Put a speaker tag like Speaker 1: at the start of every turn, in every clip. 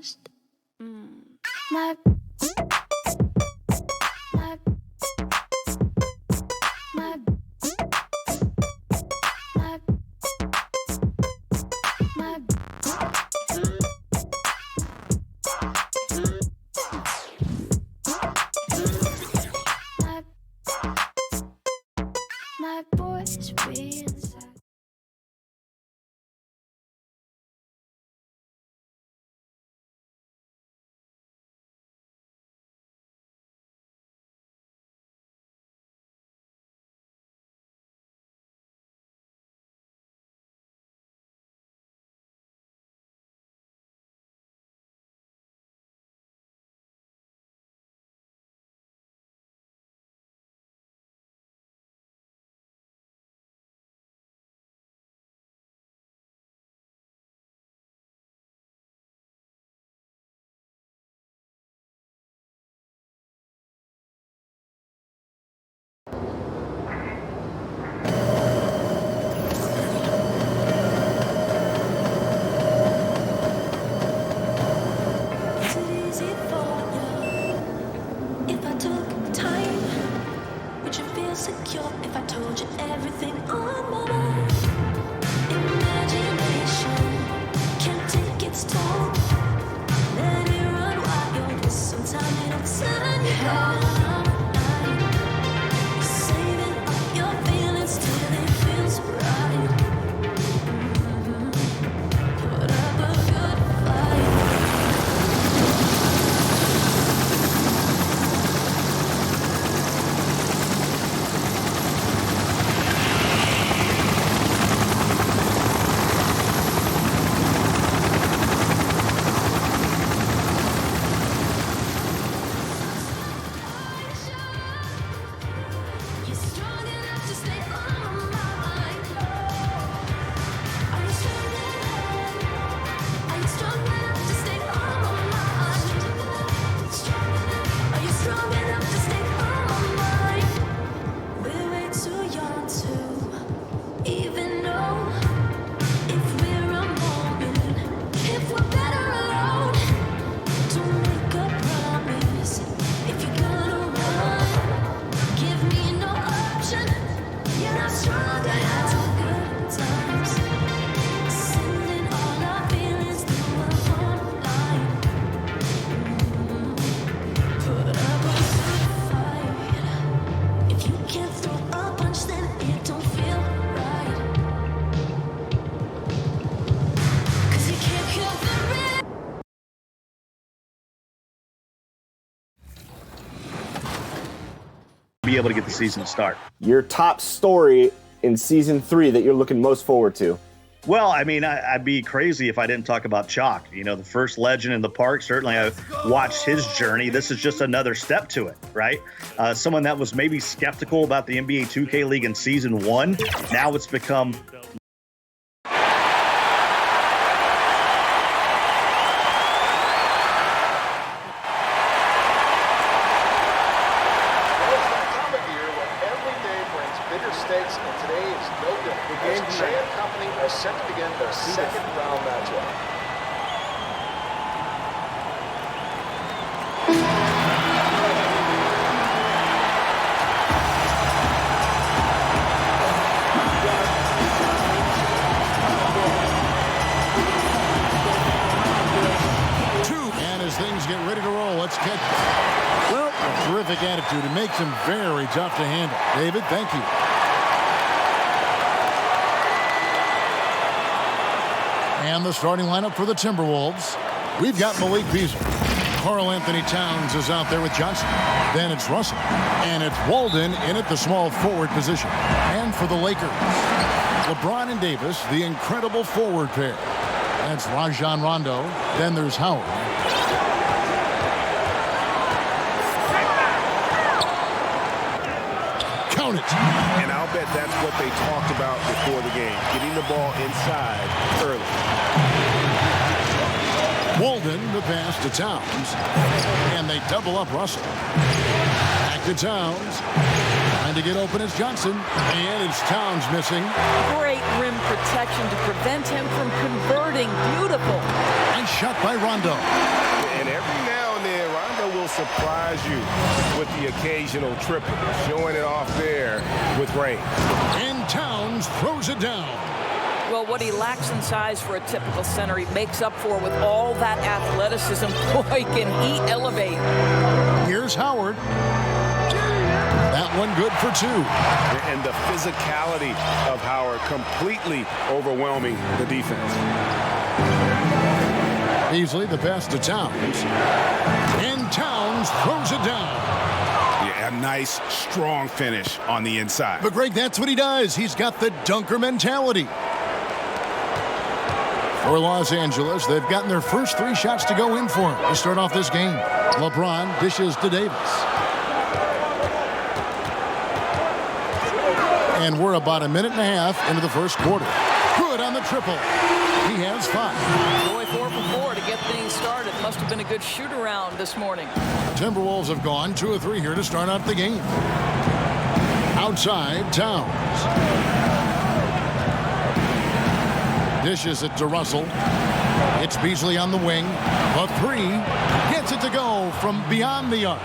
Speaker 1: honest. My voice be inside. Secure if I told you everything on my mind. Imagination can't take its toll. Let it run wild. Sometimes it'll turn you on. You're saving up your feelings till it feels right. Put up a good fight.
Speaker 2: Be able to get the season to start.
Speaker 3: Your top story in season 3 that you're looking most forward to?
Speaker 2: Well, I mean, I'd be crazy if I didn't talk about Chalk. You know, the first legend in the park. Certainly, I've watched his journey. This is just another step to it, right? Someone that was maybe skeptical about the NBA 2K League in season 1. Now it's become
Speaker 4: stakes, and today is no different. As Jay and company are set to begin their second round matchup.
Speaker 5: And as things get ready to roll, let's get, well, a terrific attitude. It makes him very tough to handle. David, thank you. And the starting lineup for the Timberwolves. We've got Malik Beasley. Karl Anthony Towns is out there with Johnson. Then it's Russell. And it's Walden in at the small forward position. And for the Lakers, LeBron and Davis, the incredible forward pair. That's Rajon Rondo. Then there's Howard. Count it.
Speaker 6: And I'll bet that's what they talked about before the game, getting the ball inside early.
Speaker 5: Walden, the pass to Towns. And they double up Russell. Back to Towns. Trying to get open is Johnson. And it's Towns missing.
Speaker 7: Great rim protection to prevent him from converting. Beautiful.
Speaker 5: Nice shot by Rondo.
Speaker 6: And every now and then, Rondo will surprise you with the occasional triple, showing it off there with range.
Speaker 5: And Towns throws it down.
Speaker 7: Well, what he lacks in size for a typical center, he makes up for with all that athleticism. Boy, can he elevate.
Speaker 5: Here's Howard. That one good for 2.
Speaker 6: And the physicality of Howard completely overwhelming the defense.
Speaker 5: Beasley, the pass to Towns. And Towns throws it down.
Speaker 6: Yeah, a nice, strong finish on the inside.
Speaker 5: But Greg, that's what he does. He's got the dunker mentality. For Los Angeles, they've gotten their first 3 shots to go in for him to start off this game. LeBron dishes to Davis. And we're about a minute and a half into the first quarter. Good on the triple. He has 5.
Speaker 7: Boy, 4 for 4 to get things started. Must have been a good shoot-around this morning.
Speaker 5: Timberwolves have gone 2 of 3 here to start out the game. Outside, Towns. Dishes it to Russell. It's Beasley on the wing. A 3. Gets it to go from beyond the arc.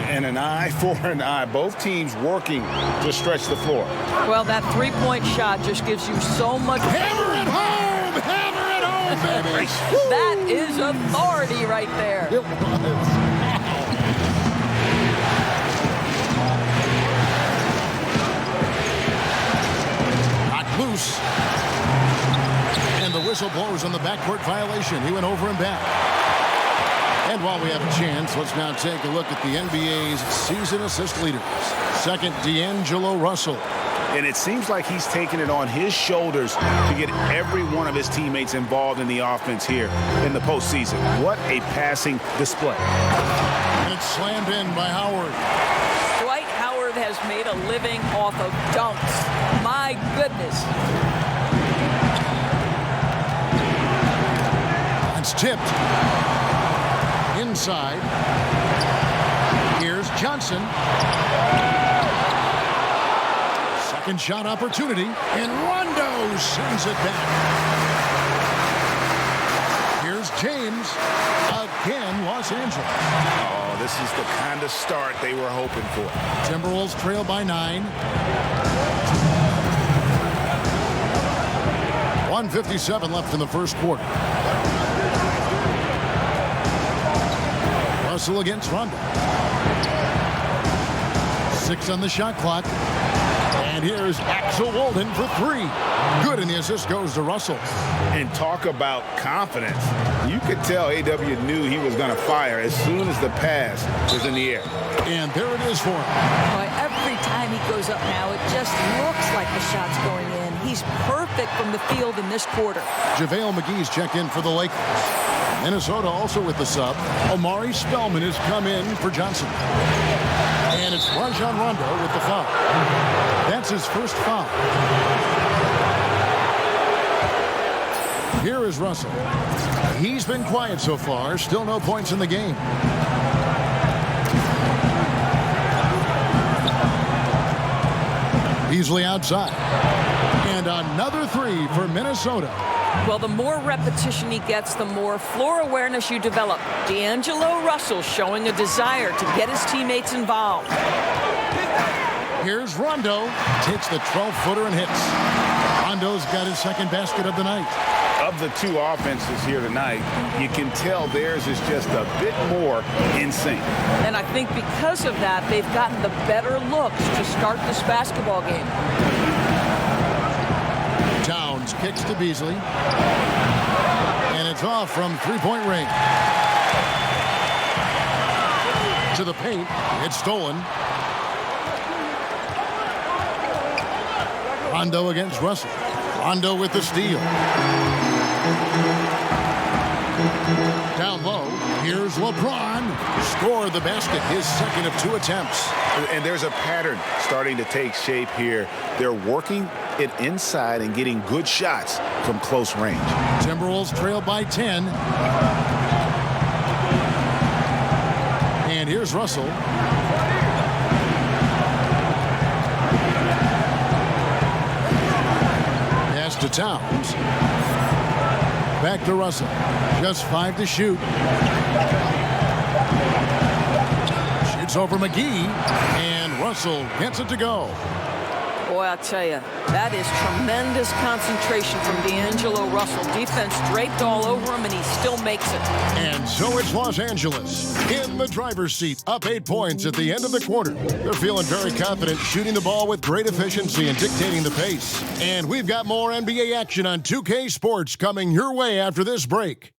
Speaker 6: And an eye for an eye. Both teams working to stretch the floor.
Speaker 7: Well, that 3-point shot just gives you so much.
Speaker 5: Hammer it home! Hammer it home, baby!
Speaker 7: That is authority right there.
Speaker 5: It was. Knocked loose. And the whistle blows on the backcourt violation. He went over and back. And while we have a chance, let's now take a look at the NBA's season assist leaders. Second, D'Angelo Russell.
Speaker 6: And it seems like he's taking it on his shoulders to get every one of his teammates involved in the offense here in the postseason. What a passing display.
Speaker 5: And it's slammed in by Howard.
Speaker 7: Dwight Howard has made a living off of dunks. My goodness.
Speaker 5: It's tipped. Inside. Here's Johnson. Second shot opportunity. And Rondo sends it back. Here's James. Again, Los Angeles.
Speaker 6: Oh, this is the kind of start they were hoping for.
Speaker 5: Timberwolves trail by 9. 1:57 left in the first quarter. Russell against Rondo. 6 on the shot clock. And here's Axel Walden for 3. Good, and the assist goes to Russell.
Speaker 6: And talk about confidence. You could tell A.W. knew he was going to fire as soon as the pass was in the air.
Speaker 5: And there it is for him.
Speaker 7: Boy, every time he goes up now, it just looks like the shot's going in. He's perfect from the field in this quarter.
Speaker 5: JaVale McGee's checked in for the Lakers. Minnesota also with the sub. Omari Spellman has come in for Johnson. And it's Rajon Rondo with the foul. That's his first foul. Here is Russell. He's been quiet so far. Still no points in the game. Beasley outside. And another 3 for Minnesota.
Speaker 7: Well, the more repetition he gets, the more floor awareness you develop. D'Angelo Russell showing a desire to get his teammates involved.
Speaker 5: Here's Rondo. Takes the 12-footer and hits. Rondo's got his second basket of the night.
Speaker 6: Of the 2 offenses here tonight, you can tell theirs is just a bit more in sync.
Speaker 7: And I think because of that, they've gotten the better looks to start this basketball game.
Speaker 5: Towns kicks to Beasley. And it's off from three-point range. To the paint. It's stolen. Rondo against Russell. Rondo with the steal. Down low. Here's LeBron. Scored the basket. His second of 2 attempts.
Speaker 6: And there's a pattern starting to take shape here. They're working it inside and getting good shots from close range.
Speaker 5: Timberwolves trail by 10. And here's Russell. to Towns. Back to Russell. Just 5 to shoot. Shoots over McGee, and Russell gets it to go.
Speaker 7: Boy, I'll tell you, that is tremendous concentration from D'Angelo Russell. Defense draped all over him, and he still makes it.
Speaker 5: And so it's Los Angeles in the driver's seat, up 8 points at the end of the quarter. They're feeling very confident, shooting the ball with great efficiency and dictating the pace. And we've got more NBA action on 2K Sports coming your way after this break.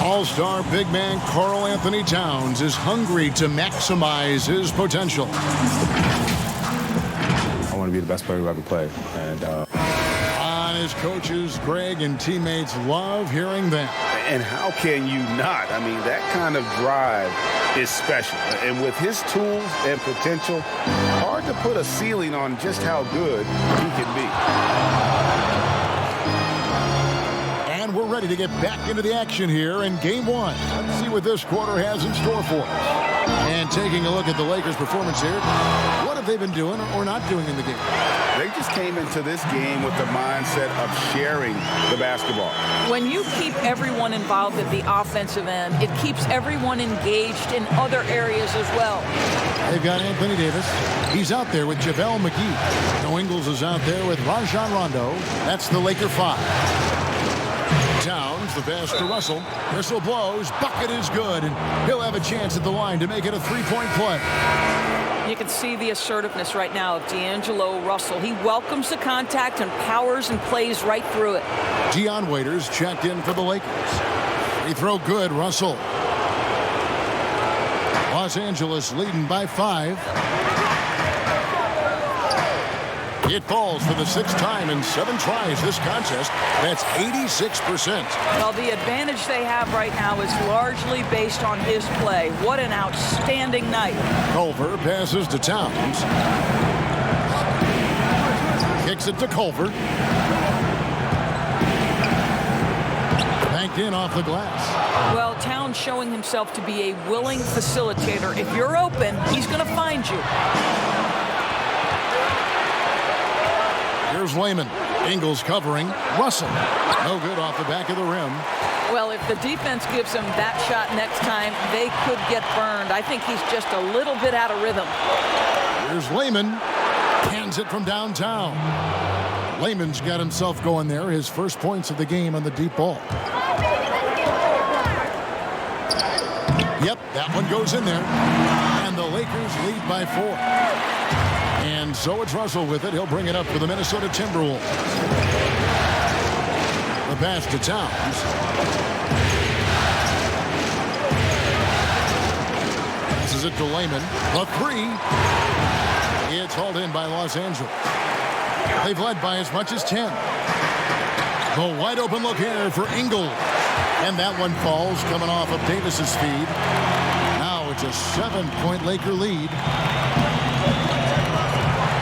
Speaker 5: All-star big man Karl Anthony Towns is hungry to maximize his potential.
Speaker 8: I want to be the best player who ever played. And
Speaker 5: on his coaches, Greg, and teammates love hearing that.
Speaker 6: And how can you not? I mean, that kind of drive is special. And with his tools and potential, hard to put a ceiling on just how good he can be.
Speaker 5: And we're ready to get back into the action here in Game 1. Let's see what this quarter has in store for us. And taking a look at the Lakers' performance here, what have they been doing or not doing in the game?
Speaker 6: They just came into this game with the mindset of sharing the basketball.
Speaker 7: When you keep everyone involved at the offensive end, it keeps everyone engaged in other areas as well.
Speaker 5: They've got Anthony Davis. He's out there with JaVale McGee. Joe Ingles is out there with Rajon Rondo. That's the Laker 5. Towns, the pass to Russell. Whistle blows. Bucket is good, and he'll have a chance at the line to make it a three-point play.
Speaker 7: You can see the assertiveness right now of D'Angelo Russell. He welcomes the contact and powers and plays right through it.
Speaker 5: Dion Waiters checked in for the Lakers. Free throw good, Russell. Los Angeles leading by 5. It falls for the 6th time in 7 tries this contest. That's 86%.
Speaker 7: Well, the advantage they have right now is largely based on his play. What an outstanding night.
Speaker 5: Culver passes to Towns. Kicks it to Culver. Banked in off the glass.
Speaker 7: Well, Towns showing himself to be a willing facilitator. If you're open, he's going to find you.
Speaker 5: Here's Layman. Ingles covering. Russell. No good off the back of the rim.
Speaker 7: Well, if the defense gives him that shot next time, they could get burned. I think he's just a little bit out of rhythm.
Speaker 5: Here's Layman. Hands it from downtown. Layman's got himself going there. His first points of the game on the deep ball. Yep, that one goes in there. And the Lakers lead by 4. And so it's Russell with it. He'll bring it up for the Minnesota Timberwolves. The pass to Towns. Passes it to Layman. The 3. It's hauled in by Los Angeles. They've led by as much as 10. The wide open look here for Ingles. And that one falls coming off of Davis's feed. Now it's a 7-point Laker lead.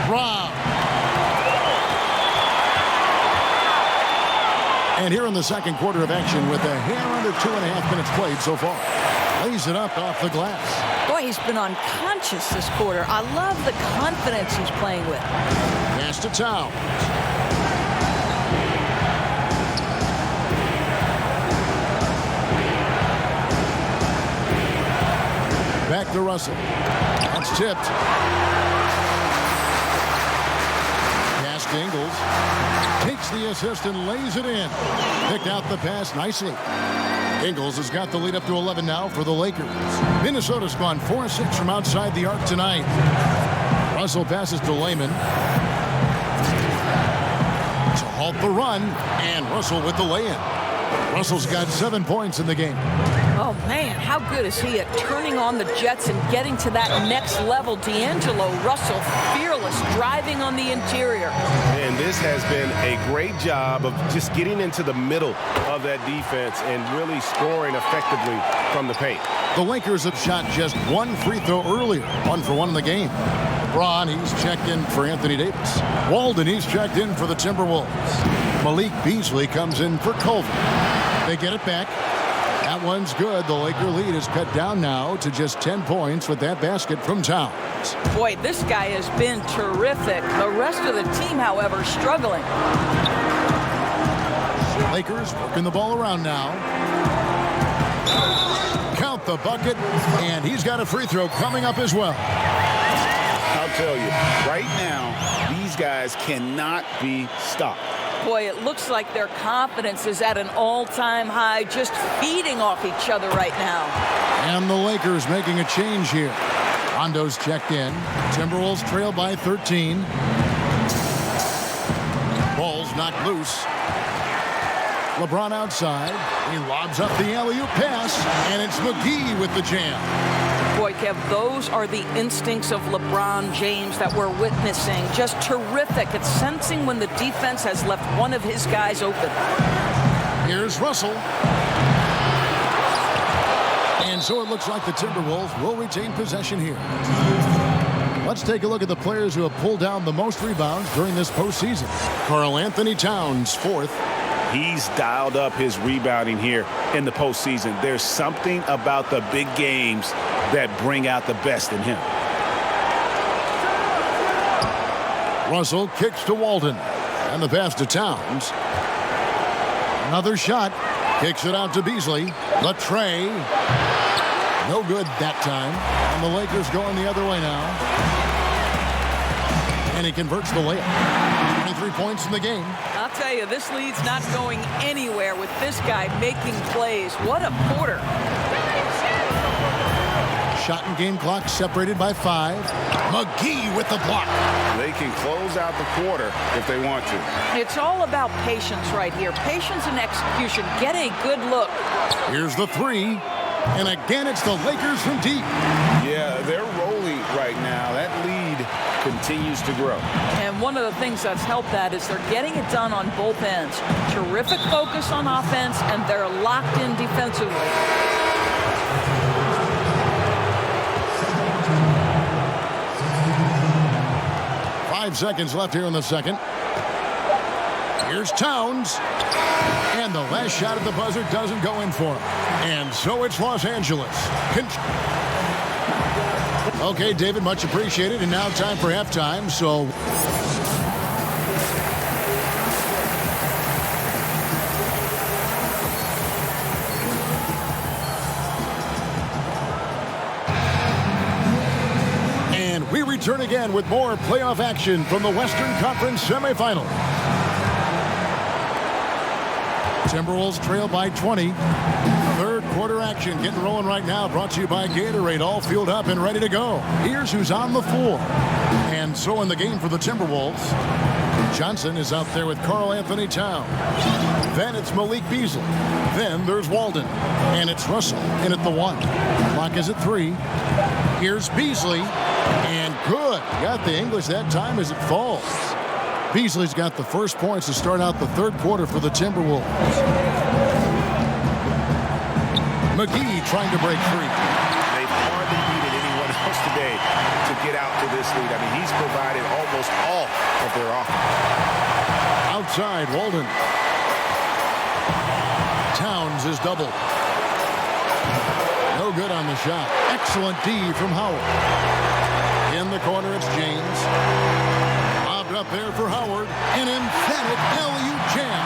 Speaker 5: Rob. And here in the second quarter of action with a hair under 2.5 minutes played so far. Lays it up off the glass.
Speaker 7: Boy, he's been unconscious this quarter. I love the confidence he's playing with.
Speaker 5: Pass to Towns. Back to Russell. That's tipped. Pass to Ingles. Takes the assist and lays it in. Picked out the pass nicely. Ingles has got the lead up to 11 now for the Lakers. Minnesota's gone 4-6 from outside the arc tonight. Russell passes to Layman. To halt the run, and Russell with the lay-in. Russell's got 7 points in the game.
Speaker 7: Oh, man, how good is he at turning on the Jets and getting to that next level? D'Angelo Russell, fearless, driving on the interior.
Speaker 6: And this has been a great job of just getting into the middle of that defense and really scoring effectively from the paint.
Speaker 5: The Lakers have shot just 1 free throw earlier, 1 for 1 in the game. LeBron, he's checked in for Anthony Davis. Walden, he's checked in for the Timberwolves. Malik Beasley comes in for Culver. They get it back. That one's good. The Laker lead is cut down now to just 10 points with that basket from Towns.
Speaker 7: Boy, this guy has been terrific. The rest of the team, however, struggling.
Speaker 5: Lakers working the ball around now. Count the bucket, and he's got a free throw coming up as well.
Speaker 6: I'll tell you, right now, these guys cannot be stopped.
Speaker 7: Boy, it looks like their confidence is at an all-time high, just feeding off each other right now.
Speaker 5: And the Lakers making a change here. Rondo's checked in. Timberwolves trail by 13. Ball's knocked loose. LeBron outside. He lobs up the alley-oop pass, and it's McGee with the jam.
Speaker 7: Boy, Kev, those are the instincts of LeBron James that we're witnessing. Just terrific at sensing when the defense has left one of his guys open.
Speaker 5: Here's Russell. And so it looks like the Timberwolves will retain possession here. Let's take a look at the players who have pulled down the most rebounds during this postseason. Karl Anthony Towns, fourth.
Speaker 6: He's dialed up his rebounding here in the postseason. There's something about the big games that bring out the best in him.
Speaker 5: Russell kicks to Walden. And the pass to Towns. Another shot. Kicks it out to Beasley. Latrey. No good that time. And the Lakers going the other way now. And he converts the layup. 23 points in the game.
Speaker 7: I'll tell you, this lead's not going anywhere with this guy making plays. What a quarter.
Speaker 5: Shot and game clock separated by 5. McGee with the block.
Speaker 6: They can close out the quarter if they want to.
Speaker 7: It's all about patience right here. Patience and execution. Get a good look.
Speaker 5: Here's the 3. And again, it's the Lakers from deep.
Speaker 6: Yeah, they're rolling right now. That lead continues to grow.
Speaker 7: And one of the things that's helped that is they're getting it done on both ends. Terrific focus on offense, and they're locked in defensively.
Speaker 5: Five seconds left here in the second. Here's Towns. And the last shot at the buzzer doesn't go in for him. And so it's Los Angeles. Okay, David, much appreciated. And now time for halftime. So and we return again with more playoff action from the Western Conference semifinal. Timberwolves trail by 20. Third quarter action getting rolling right now. Brought to you by Gatorade. All fueled up and ready to go. Here's who's on the floor. And so in the game for the Timberwolves, Johnson is out there with Karl Anthony Towns. Then it's Malik Beasley. Then there's Walden. And it's Russell in at the 1. Clock is at 3. Here's Beasley. And good. Got the English that time as it falls. Beasley's got the first points to start out the third quarter for the Timberwolves. McGee trying to break free.
Speaker 6: They've hardly needed anyone else today to get out to this lead. I mean, he's provided almost all of their offense.
Speaker 5: Outside, Walden. Towns is doubled. No good on the shot. Excellent D from Howard. In the corner, it's James. Up there for Howard, an emphatic alley-oop jam.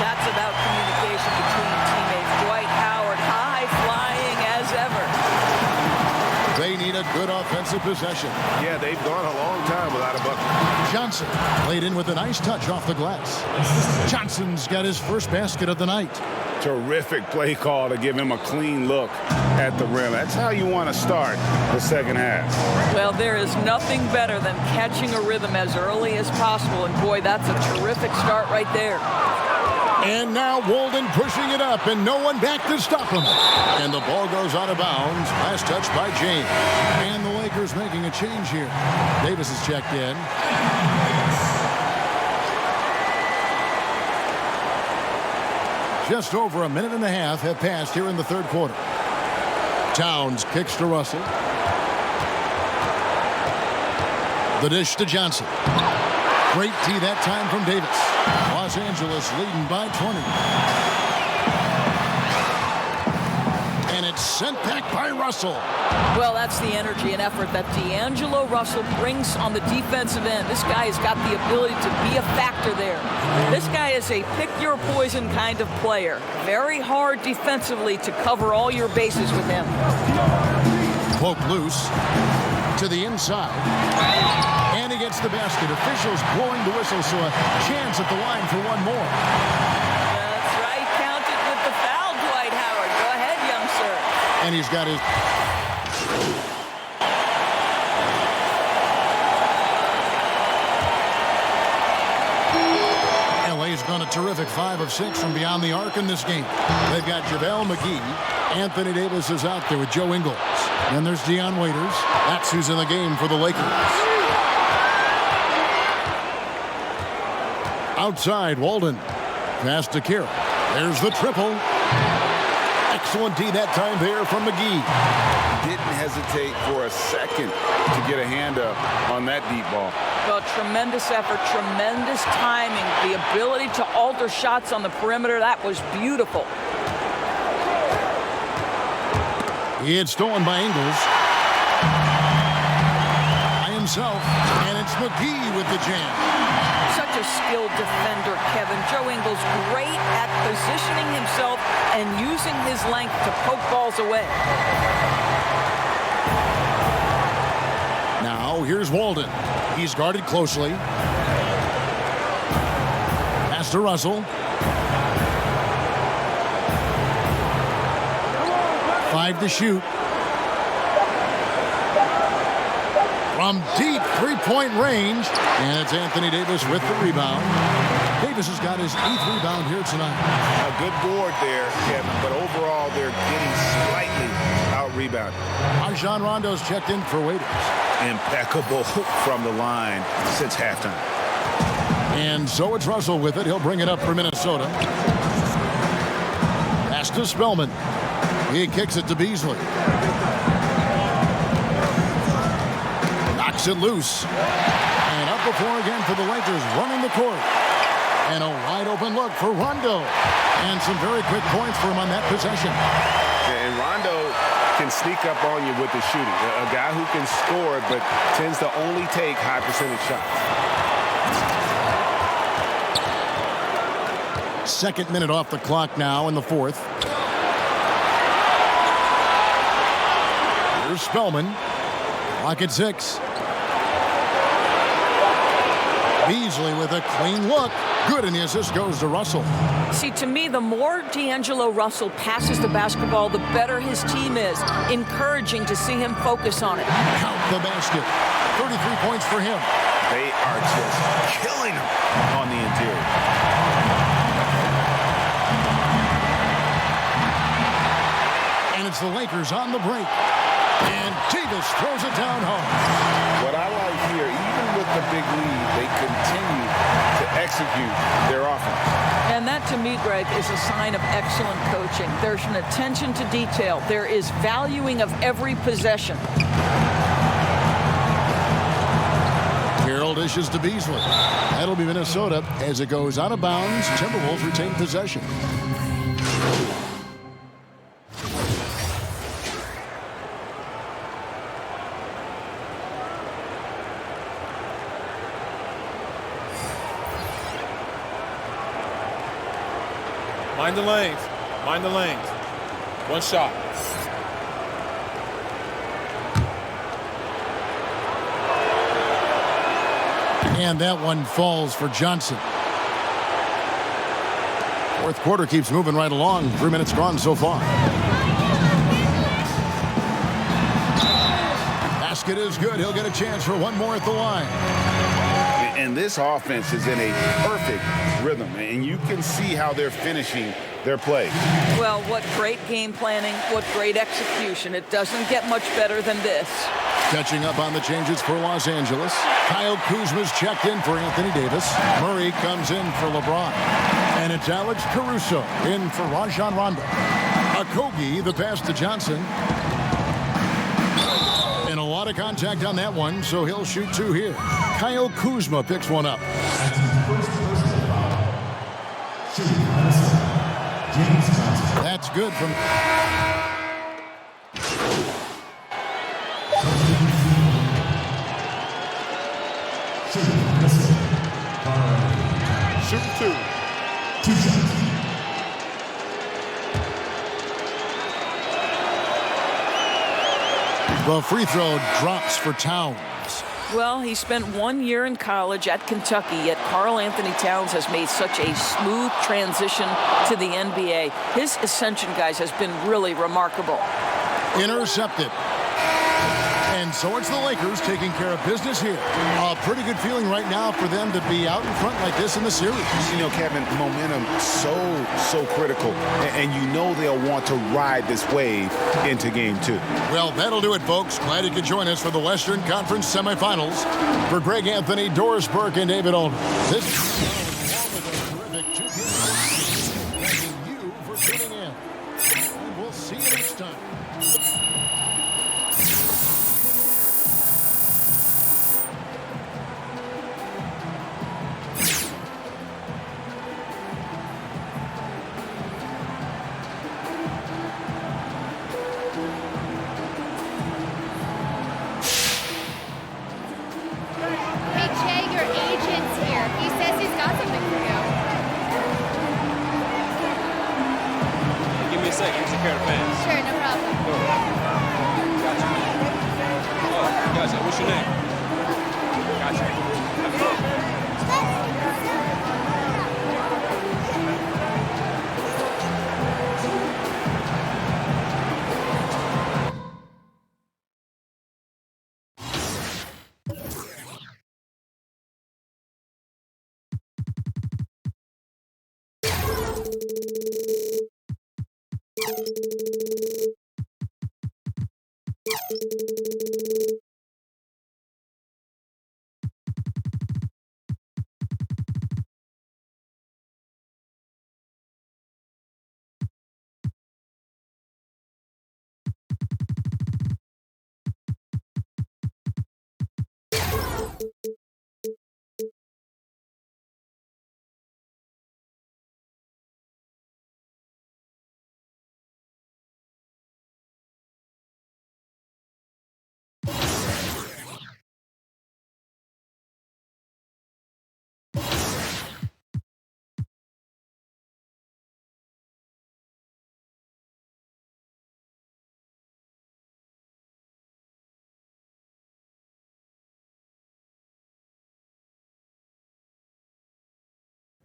Speaker 7: That's about communication between teammates. Dwight Howard, high-flying as ever.
Speaker 5: They need a good offensive possession.
Speaker 6: Yeah, they've gone a long time without a bucket.
Speaker 5: Johnson laid in with a nice touch off the glass. Johnson's got his first basket of the night.
Speaker 6: Terrific play call to give him a clean look at the rim. That's how you want to start the second half.
Speaker 7: Well, there is nothing better than catching a rhythm as early as possible. And boy, that's a terrific start right there.
Speaker 5: And now Walden pushing it up, and no one back to stop him. And the ball goes out of bounds. Last touch by James. And the Lakers making a change here. Davis is checked in. Just over a minute and a half have passed here in the third quarter. Towns kicks to Russell. The dish to Johnson. Great tee that time from Davis. Los Angeles leading by 20. And it's sent back by Russell.
Speaker 7: Well, that's the energy and effort that D'Angelo Russell brings on the defensive end. This guy has got the ability to be a factor there. This guy is a pick-your-poison kind of player. Very hard defensively to cover all your bases with him.
Speaker 5: Poke loose to the inside. And he gets the basket. Officials blowing the whistle, so a chance at the line for one more.
Speaker 7: That's right. Counted with the foul, Dwight Howard. Go ahead, young sir.
Speaker 5: And he's got his... LA's gone a terrific 5 of 6 from beyond the arc in this game. They've got JaVale McGee. Anthony Davis is out there with Joe Ingles. Then there's Dion Waiters. That's who's in the game for the Lakers. Outside, Walden. Pass to Kira. There's the triple. Excellent D that time there from McGee.
Speaker 6: Didn't hesitate for a second to get a hand up on that deep ball.
Speaker 7: Well, tremendous effort, tremendous timing. The ability to alter shots on the perimeter, that was beautiful.
Speaker 5: He had stolen by Ingles. By himself. And it's McGee with the jam.
Speaker 7: Such a skilled defender, Kevin. Joe Ingles great at positioning himself and using his length to poke balls away.
Speaker 5: Now, here's Walden. He's guarded closely. Pass to Russell. 5 to shoot. From deep three-point range. And it's Anthony Davis with the rebound. Davis has got his 8th rebound here tonight.
Speaker 6: A good board there, Kevin, but overall they're getting slightly out-rebounded.
Speaker 5: Rajon Rondo's checked in for Waiters.
Speaker 6: Impeccable from the line since halftime.
Speaker 5: And so it's Russell with it. He'll bring it up for Minnesota. Pass to Spellman. He kicks it to Beasley. Knocks it loose. And up before again for the Lakers running the court. And a wide open look for Rondo. And some very quick points for him on that possession.
Speaker 6: And Rondo can sneak up on you with the shooting. A guy who can score but tends to only take high percentage shots.
Speaker 5: Second minute off the clock now in the 4th. Here's Spellman. Clock at 6. Beasley with a clean look. Good, and the assist goes to Russell.
Speaker 7: See, to me, the more D'Angelo Russell passes the basketball, the better his team is. Encouraging to see him focus on it.
Speaker 5: Count the basket. 33 points for him.
Speaker 6: They are just killing him on the interior.
Speaker 5: And it's the Lakers on the break. And Davis throws it down home.
Speaker 6: What I like here, even with the big lead, they continue to execute their offense.
Speaker 7: And that, to me, Greg, is a sign of excellent coaching. There's an attention to detail. There is valuing of every possession.
Speaker 5: Carroll dishes to Beasley. That'll be Minnesota as it goes out of bounds. Timberwolves retain possession.
Speaker 9: Mind the lanes. Mind the lanes. One shot.
Speaker 5: And that one falls for Johnson. Fourth quarter keeps moving right along. 3 minutes gone so far. Basket is good. He'll get a chance for one more at the line.
Speaker 6: And this offense is in a perfect rhythm, and you can see how they're finishing their play.
Speaker 7: Well, what great game planning, what great execution. It doesn't get much better than this.
Speaker 5: Catching up on the changes for Los Angeles. Kyle Kuzma's checked in for Anthony Davis. Murray comes in for LeBron. And it's Alex Caruso in for Rajon Rondo. Okogie, the pass to Johnson. And a lot of contact on that one, so he'll shoot 2 here. Kyle Kuzma picks one up. That's good from...
Speaker 9: shooting two.
Speaker 5: The free throw drops for Towns.
Speaker 7: Well, he spent 1 year in college at Kentucky, yet Karl Anthony Towns has made such a smooth transition to the NBA. His ascension, guys, has been really remarkable.
Speaker 5: Intercepted. And so it's the Lakers taking care of business here. A pretty good feeling right now for them to be out in front like this in the series.
Speaker 6: You know, Kevin, momentum so critical. And you know they'll want to ride this wave into game 2.
Speaker 5: Well, that'll do it, folks. Glad you could join us for the Western Conference semifinals. For Greg Anthony, Doris Burke, and David Olner, this is along with a terrific 2 thanking you for tuning in. And we'll see you next time.
Speaker 10: Hey, Jay, your agent's here. He says he's got something for you.
Speaker 9: Give me a second. Take care of the fans.
Speaker 10: Sure, no problem.
Speaker 9: Gotcha. Oh, gotcha. What's your name? Gotcha. Have a good one.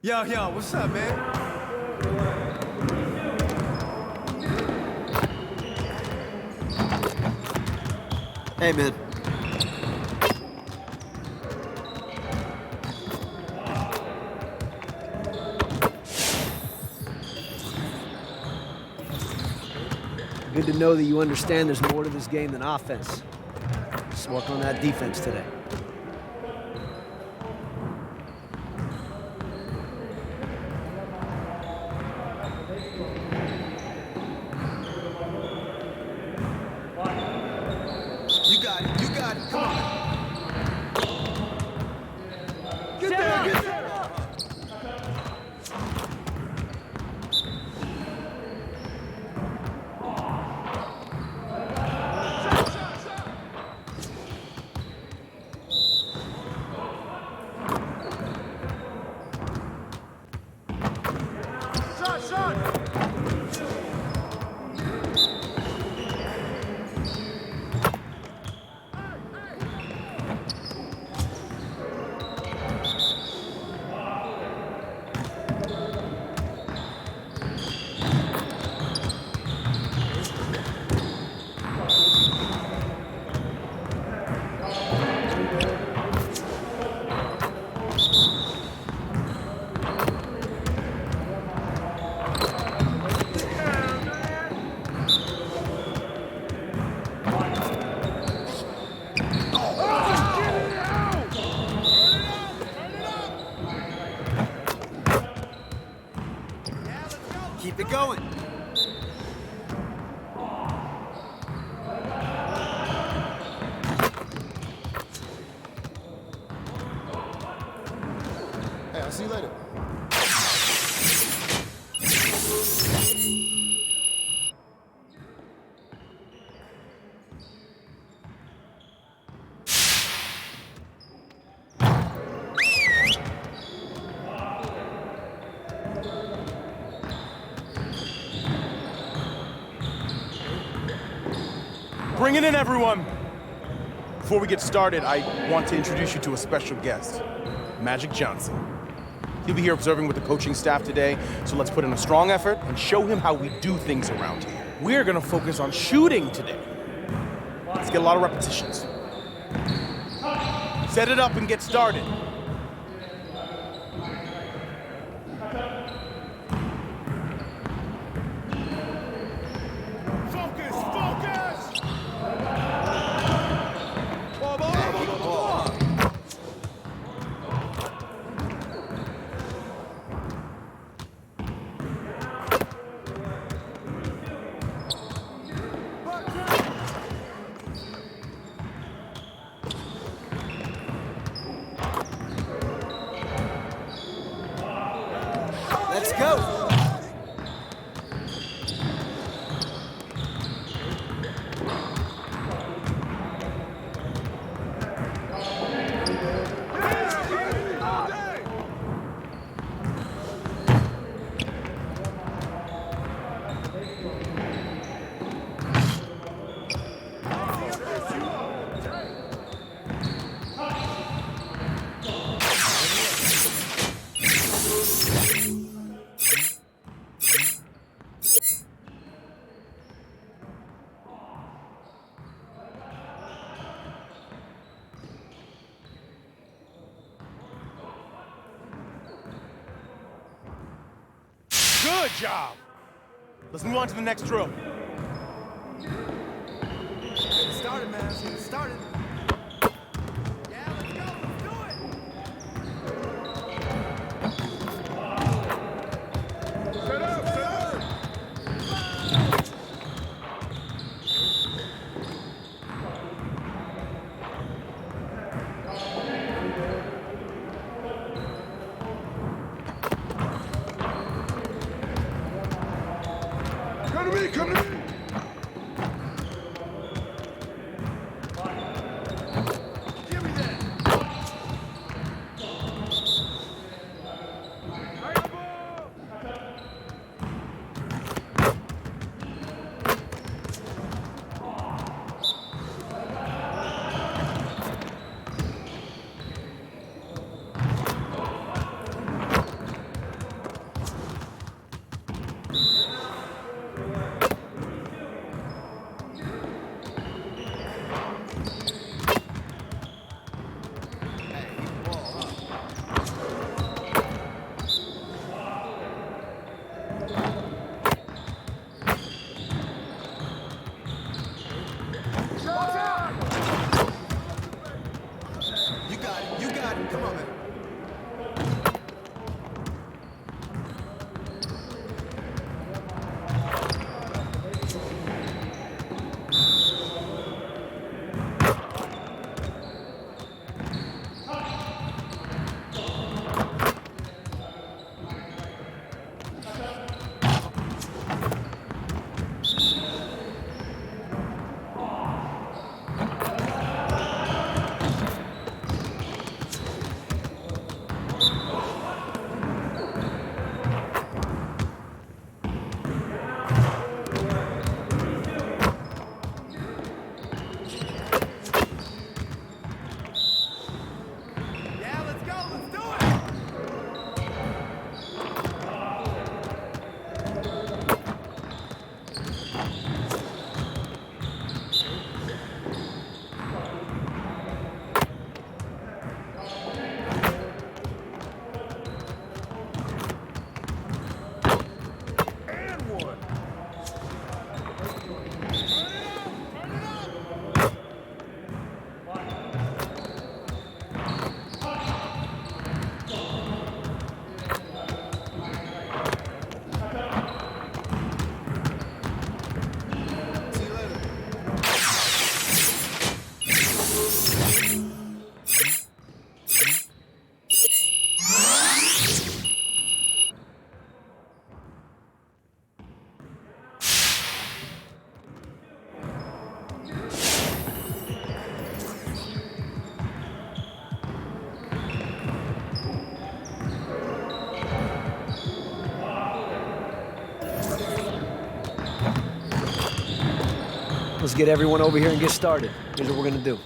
Speaker 11: Yo, what's up, man? Hey, man. Good to know that you understand there's more to this game than offense. Just work on that defense today. You got it, come on. Get there. Keep it going.
Speaker 5: Hey, I'll see you later.
Speaker 12: Bring it in, everyone. Before we get started, I want to introduce you to a special guest, Magic Johnson. He'll be here observing with the coaching staff today, so let's put in a strong effort and show him how we do things around here. We're gonna focus on shooting today. Let's get a lot of repetitions. Set it up and get started.
Speaker 11: Let's go.
Speaker 12: Good job. Let's move on to the next drill.
Speaker 11: Get it started, man. Let's get it started. Yeah, let's go. Let's do it.
Speaker 12: Set up, set up. Come to me, come to me.
Speaker 13: Let's get everyone over here and get started. Here's what we're gonna do.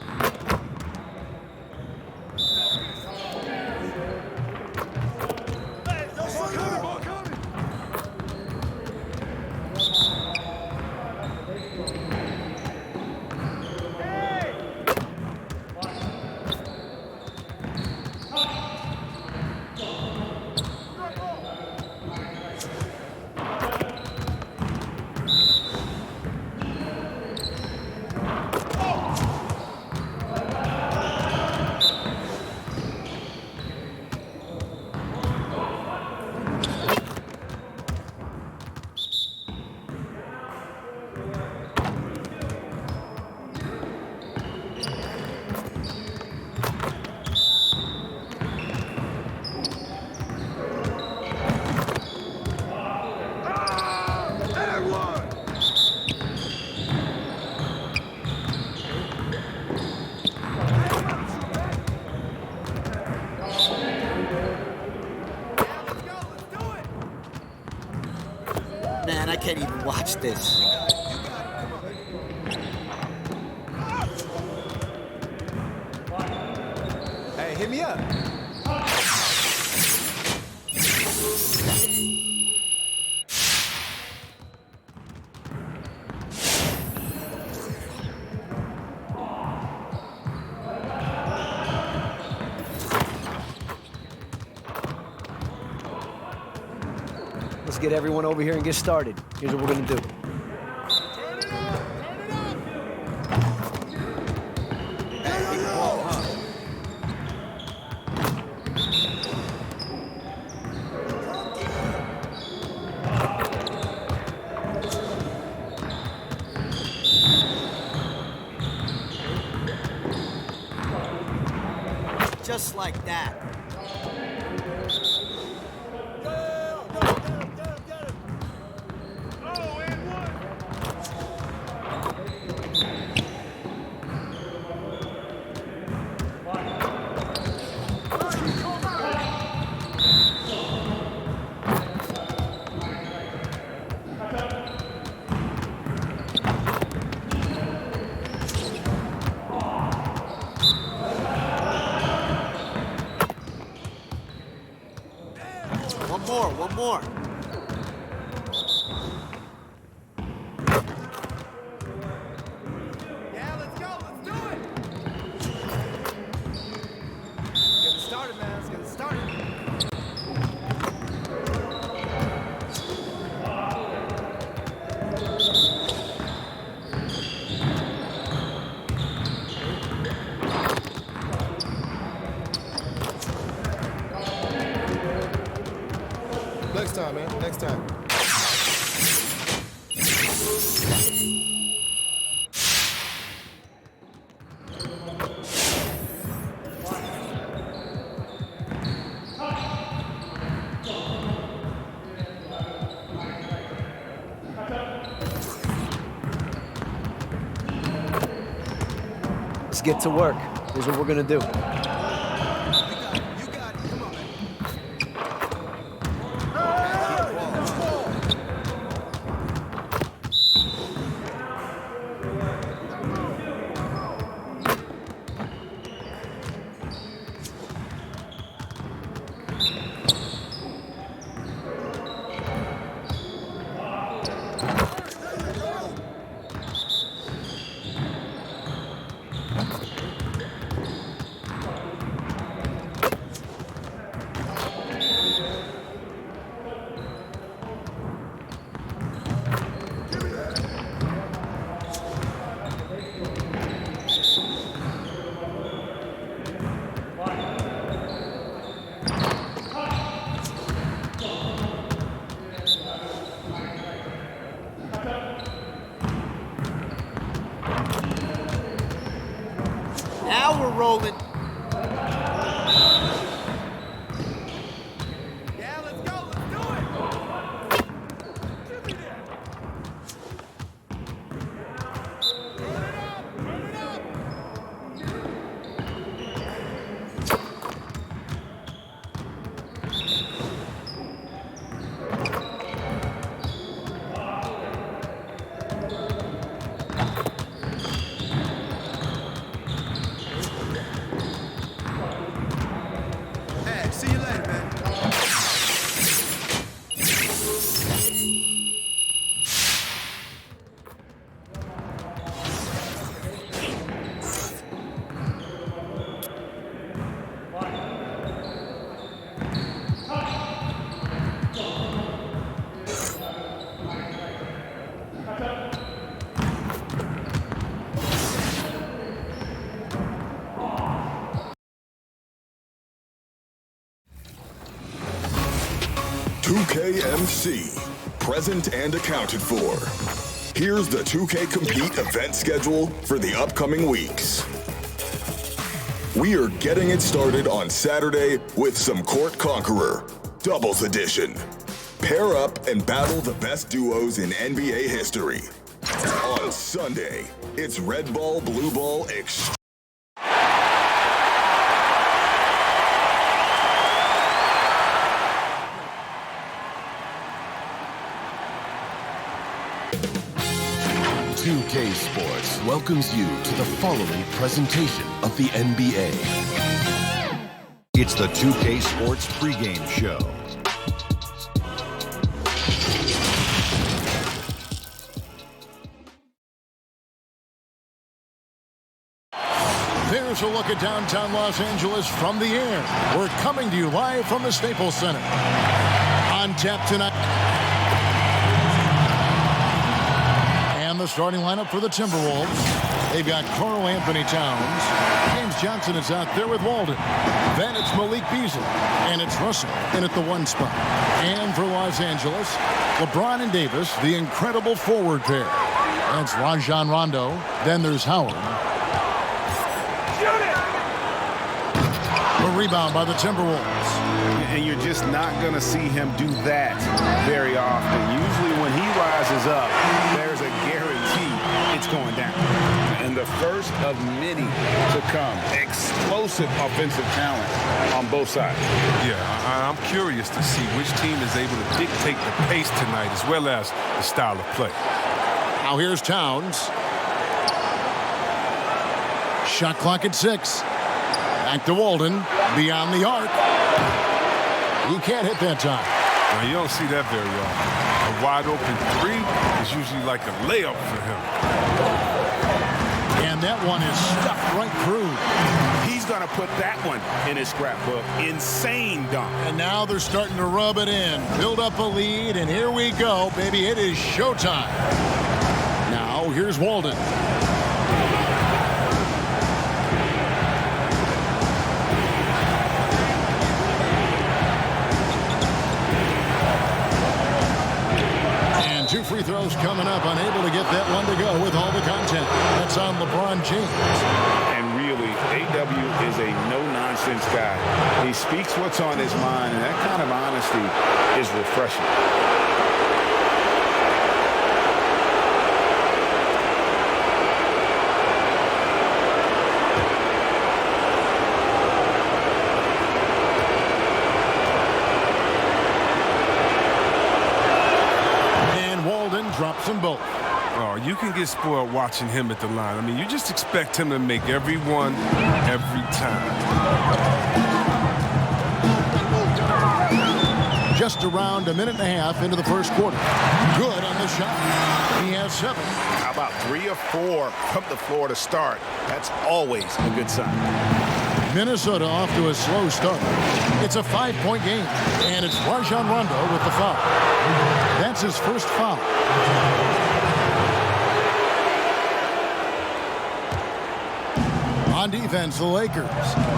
Speaker 14: Man, I can't even watch this.
Speaker 11: Hey, hit me up.
Speaker 13: Let's get everyone over here and get started. Here's what we're gonna do.
Speaker 14: Just like that. One more.
Speaker 11: Yeah, let's go. Let's do it. Get it started, man. Let's get it started.
Speaker 15: Next time, man. Next time.
Speaker 13: Let's get to work. Here's what we're gonna do.
Speaker 14: Now we're rolling.
Speaker 11: Yeah, let's go. Let's do it. Give me that. Turn it up.
Speaker 15: 2KMC, present and accounted for. Here's the 2K Compete event schedule for the upcoming weeks. We are getting it started on Saturday with some Court Conqueror, Doubles Edition. Pair up and battle the best duos in NBA history. On Sunday, it's Red Ball, Blue Ball Extreme.
Speaker 16: UK Sports welcomes you to the following presentation of the NBA. It's the 2K Sports pregame show.
Speaker 5: There's a look at downtown Los Angeles from the air. We're coming to you live from the Staples Center. On tap tonight. And the starting lineup for the Timberwolves. They've got Karl Anthony Towns. James Johnson is out there with Walden. Then it's Malik Beasley. And it's Russell in at the 1 spot. And for Los Angeles, LeBron and Davis, the incredible forward pair. That's Rajon Rondo. Then there's Howard. A rebound by the Timberwolves.
Speaker 6: And you're just not going to see him do that very often. Usually when he rises up, there's a guarantee it's going down. And the first of many to come. Explosive offensive talent on both sides.
Speaker 9: Yeah, I'm curious to see which team is able to dictate the pace tonight as well as the style of play.
Speaker 5: Now here's Towns. Shot clock at 6. Back to Walden, beyond the arc. He can't hit that time.
Speaker 9: Well, you don't see that very often. A wide open 3 is usually like a layup for him.
Speaker 5: And that one is stuck right through.
Speaker 6: He's going to put that one in his scrapbook. Insane dunk.
Speaker 5: And now they're starting to rub it in. Build up a lead, and here we go, baby. It is showtime. Now, here's Walden. Two free throws coming up, unable to get that one to go with all the content. That's on LeBron James.
Speaker 6: And really, AW is a no-nonsense guy. He speaks what's on his mind, and that kind of honesty is refreshing.
Speaker 5: Drops them both.
Speaker 9: Oh, you can get spoiled watching him at the line. I mean, you just expect him to make every one, every time.
Speaker 5: Just around a minute and a half into the first quarter. Good on the shot. He has 7.
Speaker 6: How about 3 or 4 from the floor to start? That's always a good sign.
Speaker 5: Minnesota off to a slow start. It's a 5-point game, and it's Rajon Rondo with the foul. That's his first foul. On defense, the Lakers.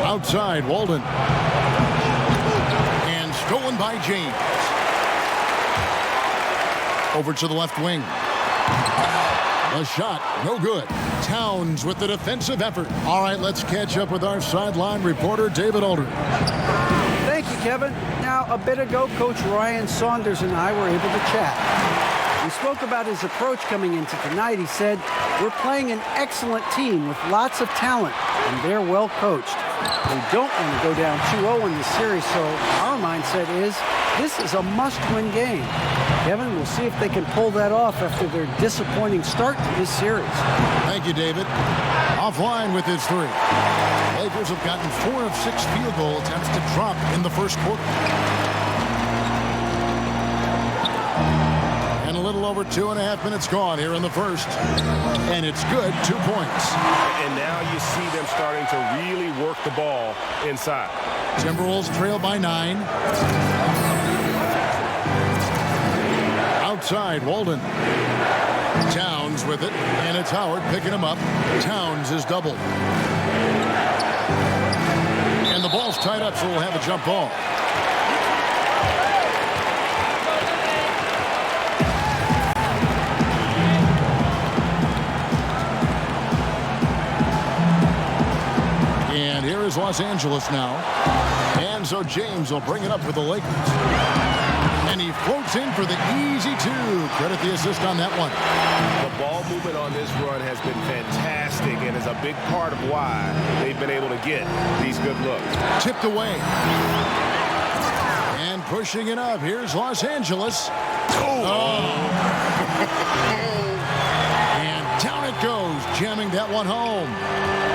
Speaker 5: Outside, Walden. And stolen by James. Over to the left wing. A shot, no good. Towns with the defensive effort. All right, let's catch up with our sideline reporter, David Aldridge.
Speaker 17: Thank you, Kevin. Now, a bit ago, Coach Ryan Saunders and I were able to chat. We spoke about his approach coming into tonight. He said, we're playing an excellent team with lots of talent, and they're well coached. We don't want to go down 2-0 in the series, so our mindset is this is a must-win game. Kevin, we'll see if they can pull that off after their disappointing start to this series.
Speaker 5: Thank you, David. Offline with his 3. Lakers have gotten 4 of 6 field goal attempts to drop in the first quarter. And a little over 2.5 minutes gone here in the first. And it's good, 2 points.
Speaker 6: And now you see them starting to really work the ball inside.
Speaker 5: Timberwolves trail by 9. Outside, Walden. Towns with it, and it's Howard picking him up. Towns is doubled. And the ball's tied up, so we'll have a jump ball. Los Angeles now. And so James will bring it up with the Lakers. And he floats in for the easy two. Credit the assist on that one.
Speaker 6: The ball movement on this run has been fantastic and is a big part of why they've been able to get these good looks.
Speaker 5: Tipped away. And pushing it up. Here's Los Angeles. And down it goes, jamming that one home.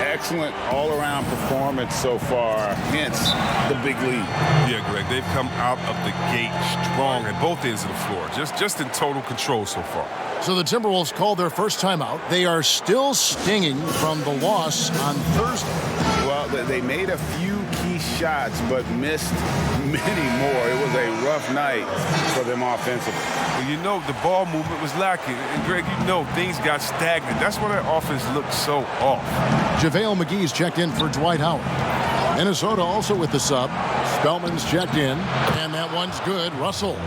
Speaker 6: Excellent all-around performance so far, hence the big lead.
Speaker 9: Yeah, Greg, they've come out of the gate strong at both ends of the floor, just in total control so far.
Speaker 5: So the Timberwolves called their first timeout. They are still stinging from the loss on Thursday.
Speaker 6: Well, they made a few key shots, but missed many more. It was a rough night for them offensively.
Speaker 9: Well, you know, the ball movement was lacking. And, Greg, you know, things got stagnant. That's why their offense looked so off.
Speaker 5: JaVale McGee's checked in for Dwight Howard. Minnesota also with the sub. Spellman's checked in, and that one's good. Russell.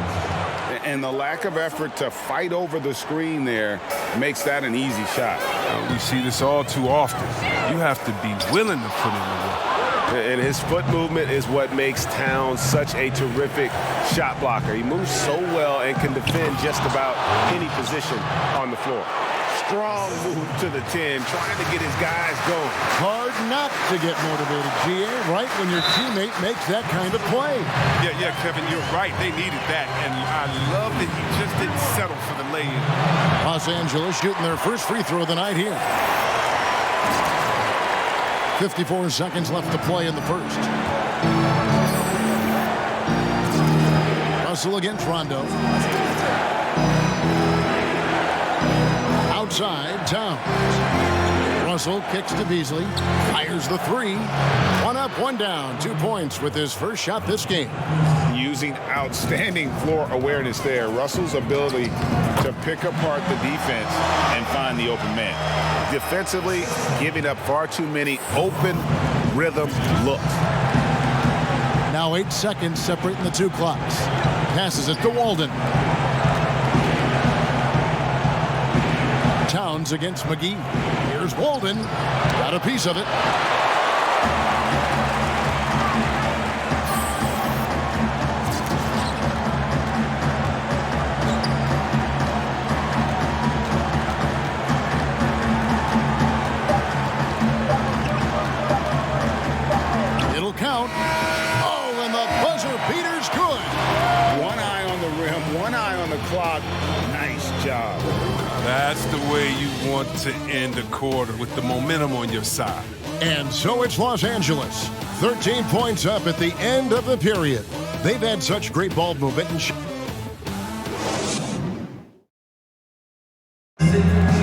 Speaker 6: And the lack of effort to fight over the screen there makes that an easy shot.
Speaker 9: We see this all too often. You have to be willing to put in the work.
Speaker 6: And his foot movement is what makes Towns such a terrific shot blocker. He moves so well and can defend just about any position on the floor. Strong move to the 10, trying to get his guys going.
Speaker 5: Hard not to get motivated, GA, right when your teammate makes that kind of play.
Speaker 9: Yeah, Kevin, you're right. They needed that. And I love that he just didn't settle for the lay-in.
Speaker 5: Los Angeles shooting their first free throw of the night here. 54 seconds left to play in the first. Russell against Rondo. Outside, Towns. Russell kicks to Beasley. Fires the three. One up, one down. 2 points with his first shot this game.
Speaker 6: Using outstanding floor awareness there. Russell's ability to pick apart the defense and find the open man. Defensively, giving up far too many open rhythm looks.
Speaker 5: Now 8 seconds separating the two clocks. Passes it to Walden. Towns against McGee. Here's Walden. Got a piece of it. It'll count. Oh, and the buzzer beater's good.
Speaker 6: One eye on the rim, one eye on the clock. Nice job.
Speaker 9: That's the way you want to end a quarter, with the momentum on your side.
Speaker 5: And so it's Los Angeles. 13 points up at the end of the period. They've had such great ball movement.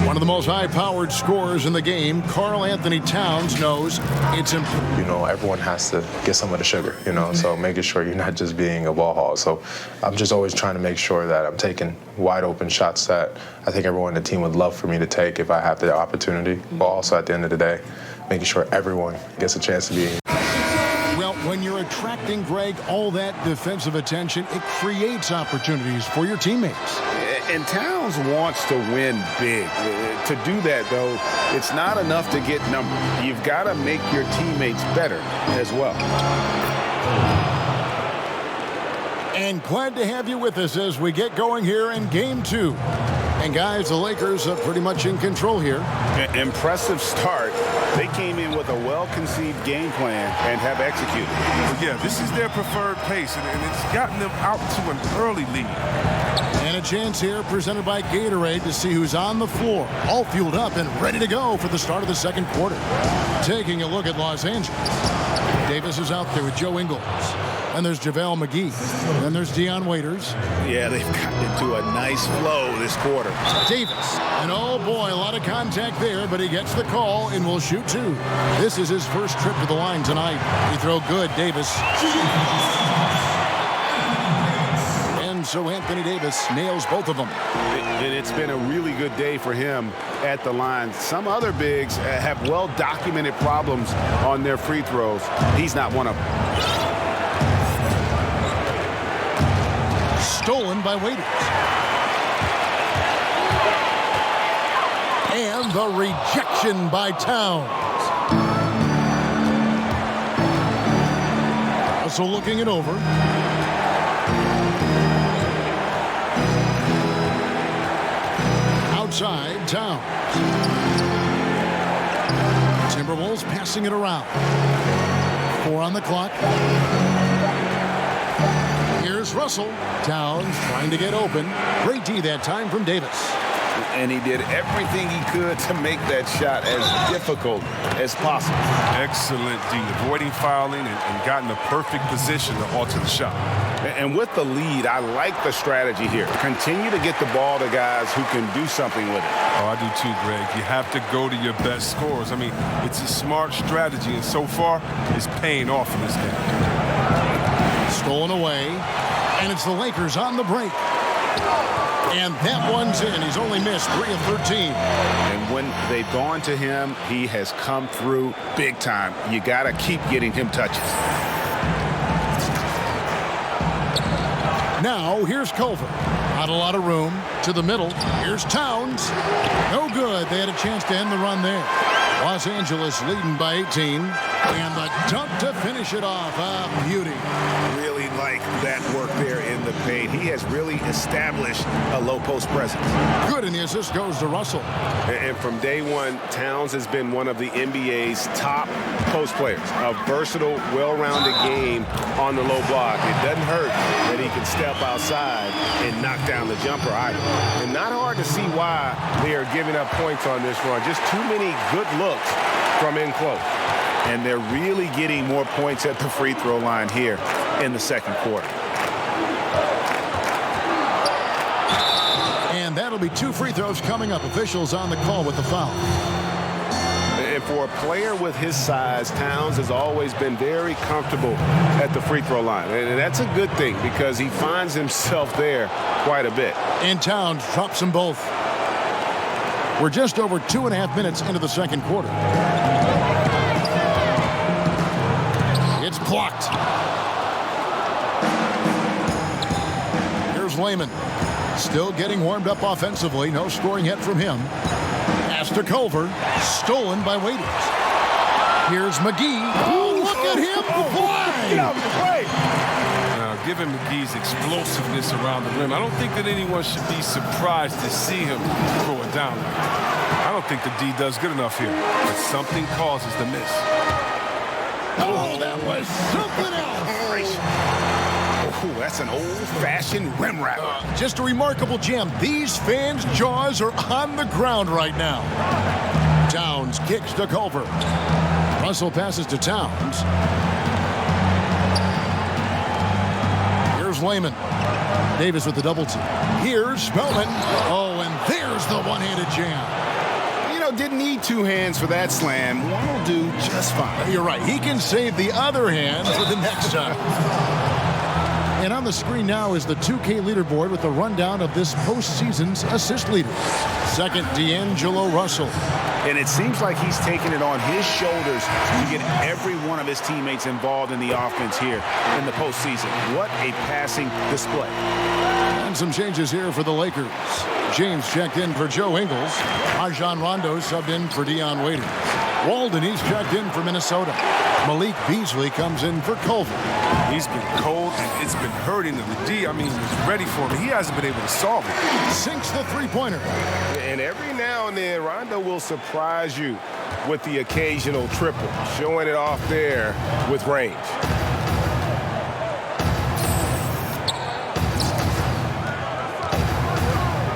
Speaker 5: One of the most high-powered scorers in the game, Karl Anthony Towns, knows it's important.
Speaker 8: You know, everyone has to get some of the sugar, you know, so making sure you're not just being a ball hog. So I'm just always trying to make sure that I'm taking wide open shots that I think everyone on the team would love for me to take if I have the opportunity. But also at the end of the day, making sure everyone gets a chance to be.
Speaker 5: Well, when you're attracting, Greg, all that defensive attention, it creates opportunities for your teammates.
Speaker 6: And Towns wants to win big. To do that, though, it's not enough to get numbers. You've got to make your teammates better as well.
Speaker 5: And glad to have you with us as we get going here in Game 2. And, guys, the Lakers are pretty much in control here.
Speaker 6: Impressive start. They came in with a well-conceived game plan and have executed.
Speaker 9: Well, yeah, this is their preferred pace, and it's gotten them out to an early lead.
Speaker 5: And a chance here presented by Gatorade to see who's on the floor, all fueled up and ready to go for the start of the second quarter. Taking a look at Los Angeles. Davis is out there with Joe Ingles. And there's JaVale McGee. Then there's Dion Waiters.
Speaker 6: Yeah, they've gotten into a nice flow this quarter.
Speaker 5: Davis. And oh boy, a lot of contact there, but he gets the call and will shoot two. This is his first trip to the line tonight. He throw good, Davis. And so Anthony Davis nails both of them.
Speaker 6: And it's been a really good day for him at the line. Some other bigs have well-documented problems on their free throws. He's not one of them.
Speaker 5: Stolen by Waiters. And the rejection by Towns. Russell looking it over. Outside, Towns. Timberwolves passing it around. 4 on the clock. Here's Russell. Towns trying to get open. Great D that time from Davis.
Speaker 6: And he did everything he could to make that shot as difficult as possible.
Speaker 18: Excellent D, avoiding fouling and got in the perfect position to alter the shot.
Speaker 6: And with the lead, I like the strategy here. Continue to get the ball to guys who can do something with it.
Speaker 18: Oh, I do too, Greg. You have to go to your best scorers. I mean, it's a smart strategy, and so far, it's paying off in this game.
Speaker 5: Stolen away, and it's the Lakers on the break. And that one's in. He's only missed 3 of 13.
Speaker 6: And when they've gone to him, he has come through big time. You got to keep getting him touches.
Speaker 5: Now, here's Culver. Not a lot of room. To the middle. Here's Towns. No good. They had a chance to end the run there. Los Angeles leading by 18. And the dunk to finish it off. A beauty.
Speaker 6: Really like that work there in the paint. He has really established a low post presence.
Speaker 5: Good, and the assist goes to Russell.
Speaker 6: And from day one, Towns has been one of the NBA's top post players. A versatile, well-rounded game on the low block. It doesn't hurt that he can step outside and knock down the jumper either. And not hard to see why they are giving up points on this run. Just too many good looks from in close. And they're really getting more points at the free throw line here in the second quarter.
Speaker 5: And that'll be 2 free throws coming up. Officials on the call with the foul.
Speaker 6: And for a player with his size, Towns has always been very comfortable at the free throw line. And that's a good thing because he finds himself there quite a bit.
Speaker 5: And Towns drops them both. We're just over 2.5 minutes into the second quarter. It's blocked. Here's Layman. Still getting warmed up offensively. No scoring yet from him. Pass to Culver. Stolen by Waiters. Here's McGee. Oh, look at him fly!
Speaker 6: Get out of the way!
Speaker 18: Now, given McGee's explosiveness around the rim, I don't think that anyone should be surprised to see him throw it down. I don't think the D does good enough here, but something causes the miss.
Speaker 5: Oh, that was something else.
Speaker 6: Oh, that's an old-fashioned rim wrap.
Speaker 5: Just a remarkable jam. These fans' jaws are on the ground right now. Towns kicks to Culver. Russell passes to Towns. Here's Layman. Davis with the double team. Here's Spellman. Oh, and there's the one-handed jam.
Speaker 6: Didn't need 2 hands for that slam. One will do just fine.
Speaker 5: You're right. He can save the other hand for the next time. And on the screen now is the 2K leaderboard with the rundown of this postseason's assist leaders. Second, D'Angelo Russell.
Speaker 6: And it seems like he's taking it on his shoulders to get every one of his teammates involved in the offense here in the postseason. What a passing display.
Speaker 5: And some changes here for the Lakers. James checked in for Joe Ingles. Rajon Rondo subbed in for Dion Waiters. Walden, he's checked in for Minnesota. Malik Beasley comes in for Culver.
Speaker 18: He's been cold, and it's been hurting him. The D, was ready for him. He hasn't been able to solve it.
Speaker 5: Sinks the three-pointer.
Speaker 6: And every now and then, Rondo will surprise you with the occasional triple, showing it off there with range.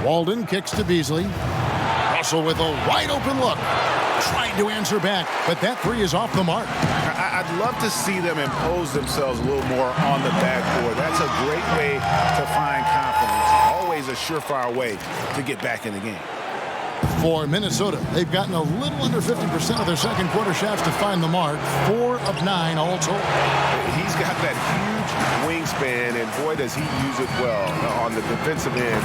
Speaker 5: Walden kicks to Beasley. Russell with a wide-open look. Trying to answer back, but that 3 is off the mark.
Speaker 6: I'd love to see them impose themselves a little more on the backboard. That's a great way to find confidence. Always a surefire way to get back in the game.
Speaker 5: For Minnesota, they've gotten a little under 50% of their second quarter shots to find the mark. 4 of 9 all told.
Speaker 6: He's got that huge wingspan, and boy, does he use it well on the defensive end.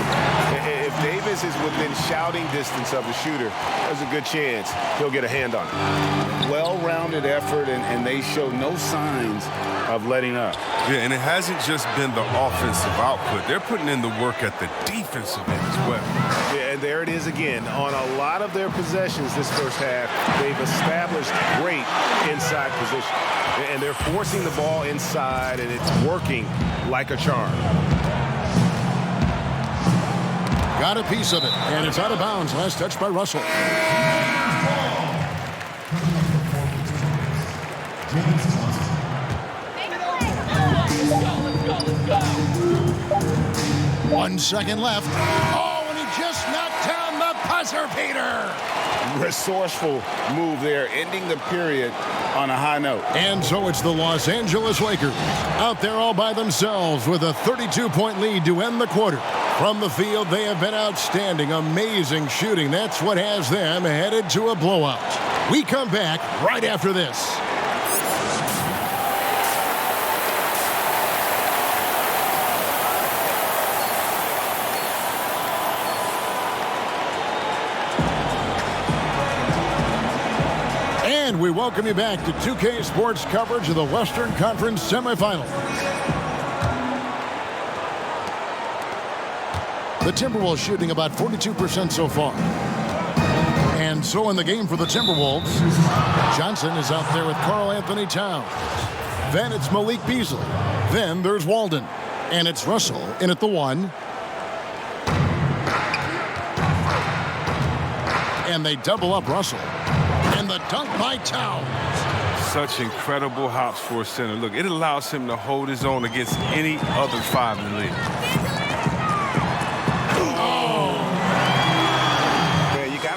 Speaker 6: If Davis is within shouting distance of the shooter, there's a good chance he'll get a hand on it. Well-rounded effort, and they show no signs of letting up.
Speaker 18: Yeah, and it hasn't just been the offensive output. They're putting in the work at the defensive end as well.
Speaker 6: Yeah, and there it is again. On a lot of their possessions this first half, they've established great inside position. And they're forcing the ball inside, and it's working like a charm.
Speaker 5: Got a piece of it, and it's out of bounds. Last touch by Russell. One second left. Oh, and he just knocked down the buzzer beater.
Speaker 6: Resourceful move there, ending the period on a high note.
Speaker 5: And so it's the Los Angeles Lakers out there all by themselves with a 32-point lead to end the quarter. From the field, they have been outstanding, amazing shooting. That's what has them headed to a blowout. We come back right after this. And we welcome you back to 2K Sports coverage of the Western Conference semifinals. The Timberwolves shooting about 42% so far. And so in the game for the Timberwolves, Johnson is out there with Karl Anthony Towns. Then it's Malik Beasley. Then there's Walden. And it's Russell in at the 1. And they double up Russell. And the dunk by Towns.
Speaker 18: Such incredible hops for a center. Look, it allows him to hold his own against any other 5 in the league.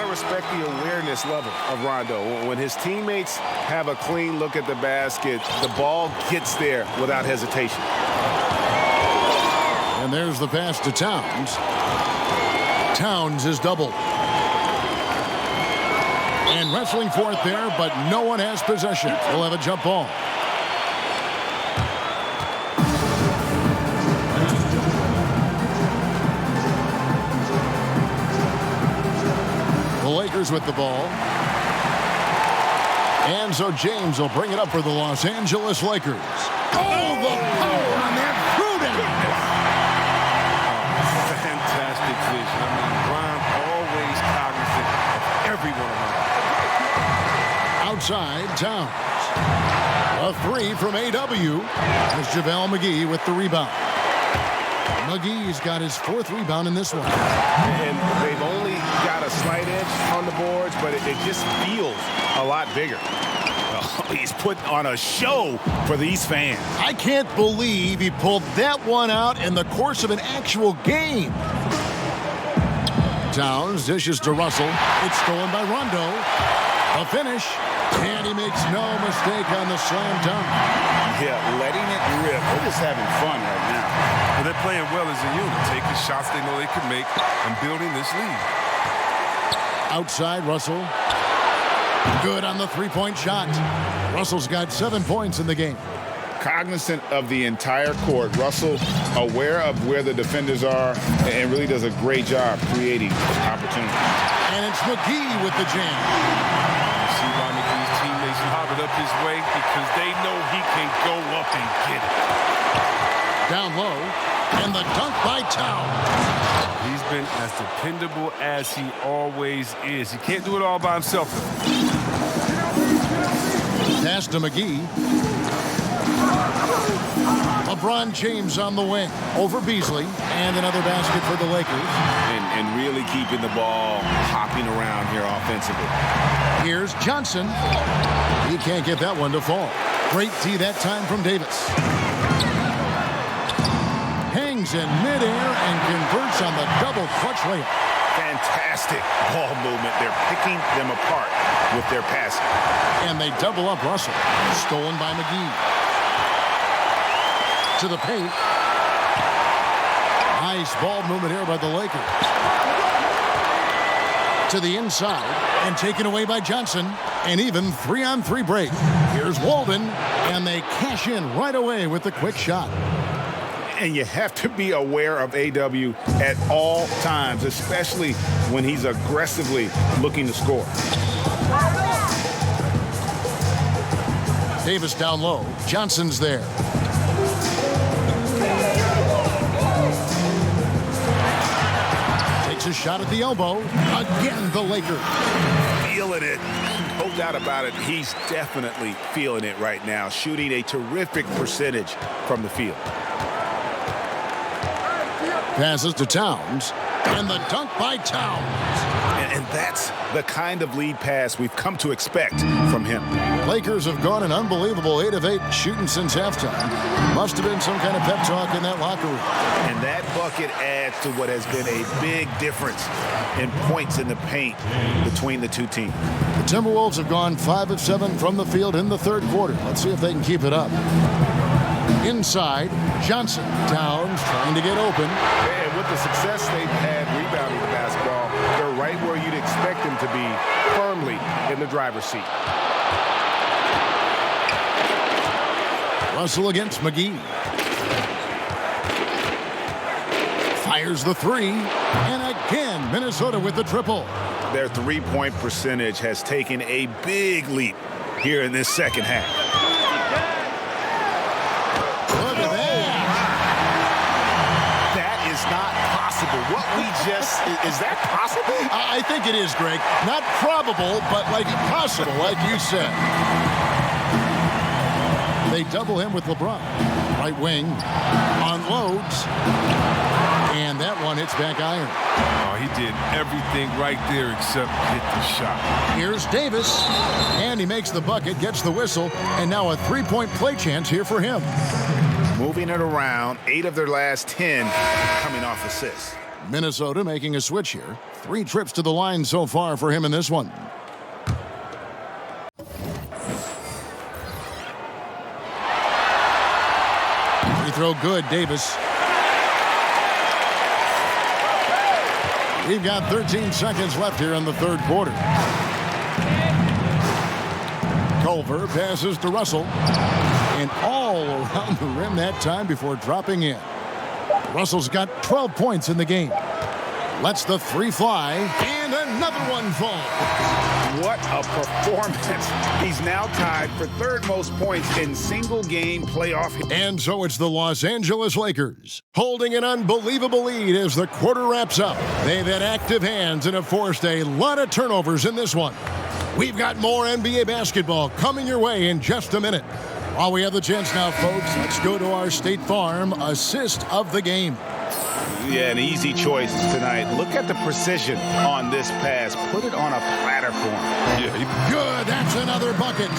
Speaker 6: Respect the awareness level of Rondo. When his teammates have a clean look at the basket, the ball gets there without hesitation.
Speaker 5: And there's the pass to Towns. Towns is doubled. And wrestling for it there, but no one has possession. We'll have a jump ball. Lakers with the ball. And so James will bring it up for the Los Angeles Lakers. Oh, the power on that prudent.
Speaker 18: Fantastic vision. I mean, Brian always cognizant of everyone around.
Speaker 5: Outside, Towns. A 3 from AW. As JaVale McGee with the rebound. McGee's got his 4th rebound in this one.
Speaker 6: And they've only got a slight edge on the boards, but it just feels a lot bigger. Oh, he's putting on a show for these fans.
Speaker 5: I can't believe he pulled that one out in the course of an actual game. Towns dishes to Russell. It's stolen by Rondo. A finish. And he makes no mistake on the slam dunk.
Speaker 6: Yeah, letting it rip. They're just having fun right now.
Speaker 18: Well, they're playing well as a unit, taking shots they know they can make and building this lead.
Speaker 5: Outside, Russell. Good on the 3-point shot. Russell's got 7 points in the game.
Speaker 6: Cognizant of the entire court, Russell aware of where the defenders are and really does a great job creating opportunities.
Speaker 5: And it's McGee with the jam.
Speaker 18: You see why McGee's teammates lob it up his way? Because they know he can go up and get it.
Speaker 5: Down low, and the dunk by Towns.
Speaker 18: He's been as dependable as he always is. He can't do it all by himself.
Speaker 5: Pass to McGee. LeBron James on the wing over Beasley, and another basket for the Lakers.
Speaker 6: And really keeping the ball hopping around here offensively.
Speaker 5: Here's Johnson. He can't get that one to fall. Great D that time from Davis. Hangs in midair and converts on the double clutch layup.
Speaker 6: Fantastic ball movement. They're picking them apart with their passing.
Speaker 5: And they double up Russell. Stolen by McGee. To the paint. Nice ball movement here by the Lakers. To the inside and taken away by Johnson. An even 3-on-3 break. Here's Walden, and they cash in right away with the quick shot.
Speaker 6: And you have to be aware of AW at all times, especially when he's aggressively looking to score.
Speaker 5: Davis down low. Johnson's there. Takes a shot at the elbow. Again, the Lakers.
Speaker 6: Feeling it. No doubt about it. He's definitely feeling it right now. Shooting a terrific percentage from the field.
Speaker 5: Passes to Towns. And the dunk by Towns.
Speaker 6: And that's the kind of lead pass we've come to expect from him.
Speaker 5: Lakers have gone an unbelievable 8 of 8 shooting since halftime. Must have been some kind of pep talk in that locker room.
Speaker 6: And that bucket adds to what has been a big difference in points in the paint between the two teams.
Speaker 5: The Timberwolves have gone 5 of 7 from the field in the third quarter. Let's see if they can keep it up. Inside, Johnson. Towns trying to get open.
Speaker 6: And with the success they've had rebounding the basketball, they're right where you'd expect them to be, firmly in the driver's seat.
Speaker 5: Russell against McGee. Fires the three. And again, Minnesota with the triple.
Speaker 6: Their three-point percentage has taken a big leap here in this second half.
Speaker 5: Look at that.
Speaker 6: That is not possible. What we just, is that possible?
Speaker 5: I think it is, Greg. Not probable, but like possible, like you said. They double him with LeBron. Right wing unloads. And that one hits back iron.
Speaker 18: Oh, he did everything right there except hit the shot.
Speaker 5: Here's Davis. And he makes the bucket, gets the whistle, and now a three-point play chance here for him.
Speaker 6: Moving it around, 8 of their last 10 coming off assists.
Speaker 5: Minnesota making a switch here. 3 trips to the line so far for him in this one. Free throw good, Davis. We've got 13 seconds left here in the third quarter. Culver passes to Russell. And all around the rim that time before dropping in. Russell's got 12 points in the game. Lets the three fly. And another one falls.
Speaker 6: What a performance. He's now tied for third most points in single-game playoff.
Speaker 5: And so it's the Los Angeles Lakers holding an unbelievable lead as the quarter wraps up. They've had active hands and have forced a lot of turnovers in this one. We've got more NBA basketball coming your way in just a minute. While we have the chance now, folks, let's go to our State Farm assist of the game.
Speaker 6: Yeah, an easy choice tonight. Look at the precision on this pass. Put it on a platter for him.
Speaker 5: Yeah, good. That's another bucket.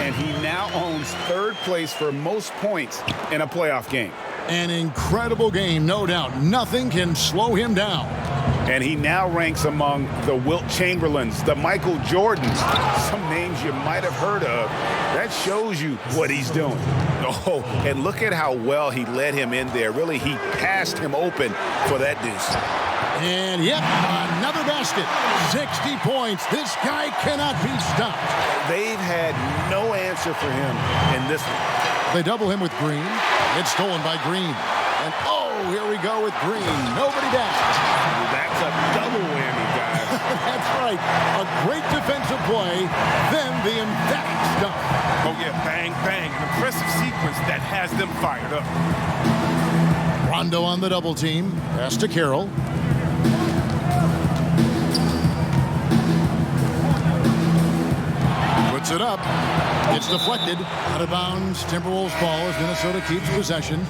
Speaker 6: And he now owns third place for most points in a playoff game.
Speaker 5: An incredible game, no doubt. Nothing can slow him down.
Speaker 6: And he now ranks among the Wilt Chamberlains, the Michael Jordans, some names you might have heard of. That shows you what he's doing. Oh, and look at how well he led him in there. Really, he passed him open for that deuce.
Speaker 5: And yep, another basket. 60 points. This guy cannot be stopped.
Speaker 6: They've had no answer for him in this one.
Speaker 5: They double him with Green. It's stolen by Green. And oh, here we go with Green. Nobody down.
Speaker 6: That's a double whammy, guys.
Speaker 5: That's right. A great defensive play, then the emphatic dunk.
Speaker 18: Oh, yeah, bang, bang. An impressive sequence that has them fired up.
Speaker 5: Rondo on the double team. Pass to Carroll. Puts it up. It's deflected. Out of bounds. Timberwolves ball as Minnesota keeps possession.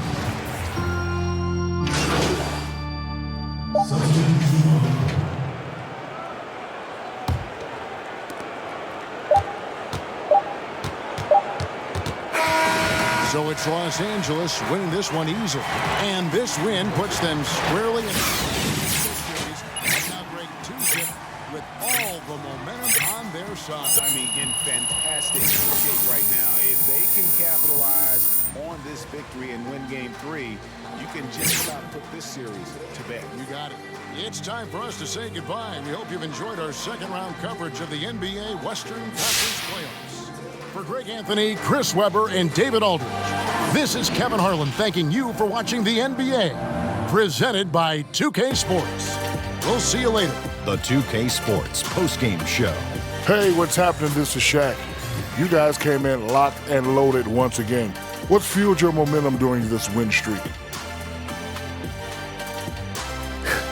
Speaker 5: So it's Los Angeles winning this one easily. And this win puts them squarely in the series. And now break 2-zip with all the momentum on their side.
Speaker 6: I mean, in fantastic shape right now. If they can capitalize on this victory and win Game 3, you can just about put this series to bed.
Speaker 5: You got it. It's time for us to say goodbye. We hope you've enjoyed our second round coverage of the NBA Western Conference Playoffs. For Greg Anthony, Chris Webber, and David Aldridge, this is Kevin Harlan thanking you for watching the NBA, presented by 2K Sports. We'll see you later.
Speaker 16: The 2K Sports postgame show.
Speaker 19: Hey, what's happening? This is Shaq. You guys came in locked and loaded once again. What fueled your momentum during this win streak?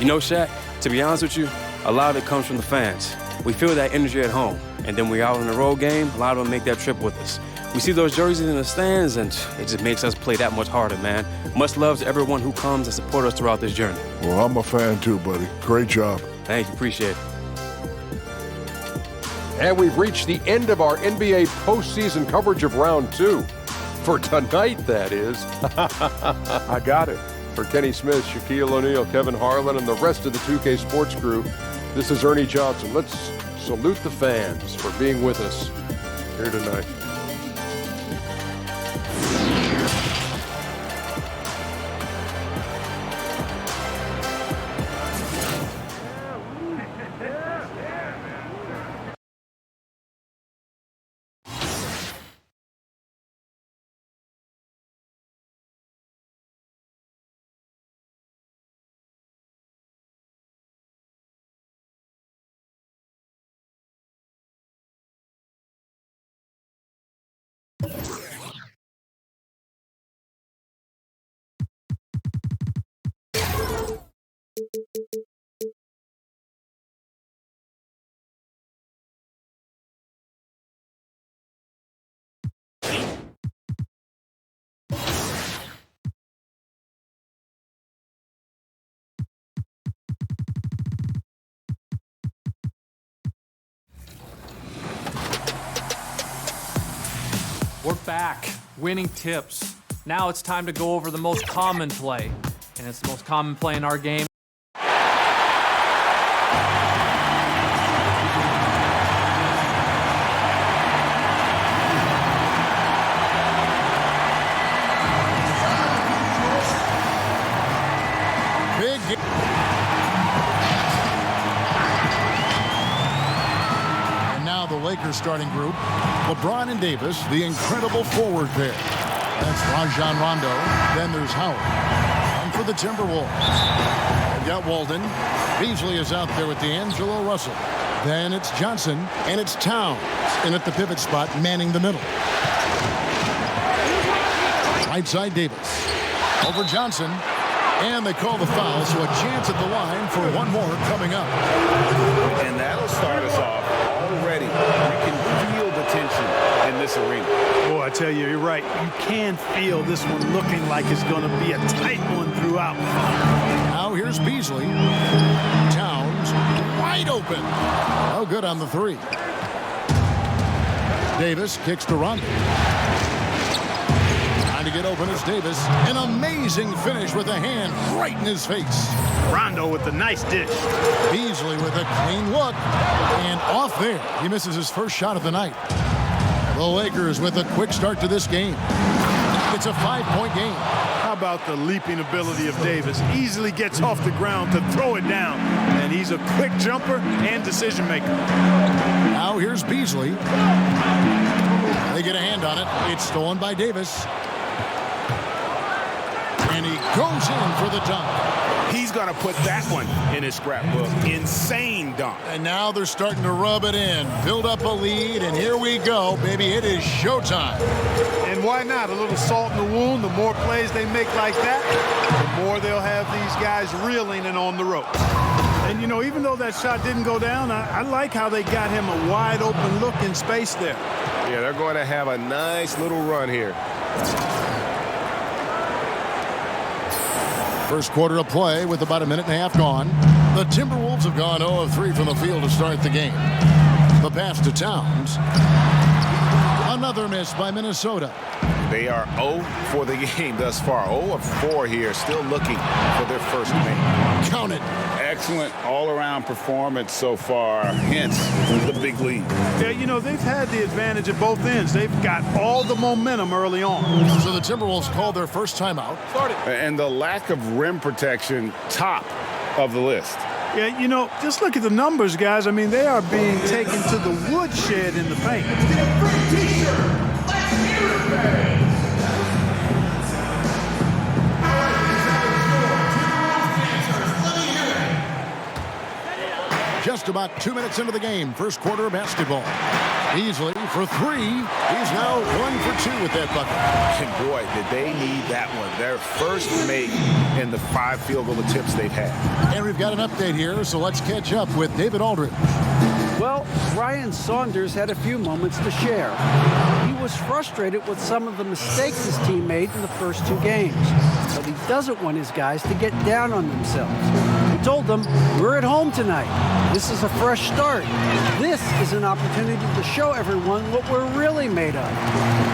Speaker 20: You know, Shaq,
Speaker 9: To be honest with you, a lot of it comes from the fans. We feel that energy at home, and then we're out in the road game, a lot of them make that trip with us. We see those jerseys in the stands, and it just makes us play that much harder, man. Much love to everyone who comes and support us throughout this journey.
Speaker 19: Well, I'm a fan too, buddy. Great job.
Speaker 9: Thank you, appreciate it.
Speaker 20: And we've reached the end of our NBA postseason coverage of round 2. For tonight, that is. I got it. For Kenny Smith, Shaquille O'Neal, Kevin Harlan, and the rest of the 2K Sports crew, this is Ernie Johnson. Let's salute the fans for being with us here tonight.
Speaker 21: We're back, winning tips. Now it's time to go over the most common play. And it's the most common play in our game.
Speaker 5: Big game. And now the Lakers starting group. LeBron and Davis, the incredible forward pair. That's Rajon Rondo. Then there's Howard. And for the Timberwolves, they've got Walden. Beasley is out there with D'Angelo Russell. Then it's Johnson, and it's Towns. And at the pivot spot, manning the middle. Right side, Davis. Over Johnson. And they call the foul, so a chance at the line for one more coming up.
Speaker 6: And that'll start us off already. You can feel the tension in this arena.
Speaker 22: Boy, I tell you, you're right. You can feel this one looking like it's going to be a tight one throughout.
Speaker 5: Now here's Beasley. Towns wide open. Oh, good on the three. Davis kicks to Rondo. Trying to get open is Davis. An amazing finish with a hand right in his face.
Speaker 22: Rondo with a nice dish.
Speaker 5: Beasley with a clean look. And off there. He misses his first shot of the night. The Lakers with a quick start to this game. It's a 5-point game.
Speaker 22: How about the leaping ability of Davis? Easily gets off the ground to throw it down. And he's a quick jumper and decision maker.
Speaker 5: Now here's Beasley. They get a hand on it. It's stolen by Davis. And he goes in for the dunk.
Speaker 6: He's going to put that one in his scrapbook. Insane dunk.
Speaker 5: And now they're starting to rub it in. Build up a lead, and here we go, baby. It is showtime.
Speaker 22: And why not? A little salt in the wound. The more plays they make like that, the more they'll have these guys reeling and on the ropes. And, you know, even though that shot didn't go down, I like how they got him a wide open look in space there.
Speaker 6: Yeah, they're going to have a nice little run here.
Speaker 5: First quarter of play with about a minute and a half gone. The Timberwolves have gone 0 of 3 from the field to start the game. The pass to Towns. Another miss by Minnesota.
Speaker 6: They are 0 for the game thus far. 0 of 4 here, still looking for their first make.
Speaker 5: Count it.
Speaker 6: Excellent all-around performance so far, hence the big lead.
Speaker 22: Yeah, you know, they've had the advantage at both ends. They've got all the momentum early on.
Speaker 5: So the Timberwolves called their first timeout.
Speaker 6: And the lack of rim protection, top of the list.
Speaker 22: Yeah, you know, just look at the numbers, guys. I mean, they are being taken to the woodshed in the paint.
Speaker 5: Just about 2 minutes into the game, first quarter of basketball. Beasley for three. He's now 1 for 2 with that bucket.
Speaker 6: And boy, did they need that one. Their first make in the 5 field goal attempts they've had.
Speaker 5: And we've got an update here, so let's catch up with David Aldridge.
Speaker 17: Well, Ryan Saunders had a few moments to share. He was frustrated with some of the mistakes his team made in the first 2 games, but he doesn't want his guys to get down on themselves. He told them, "We're at home tonight. This is a fresh start. This is an opportunity to show everyone what we're really made of."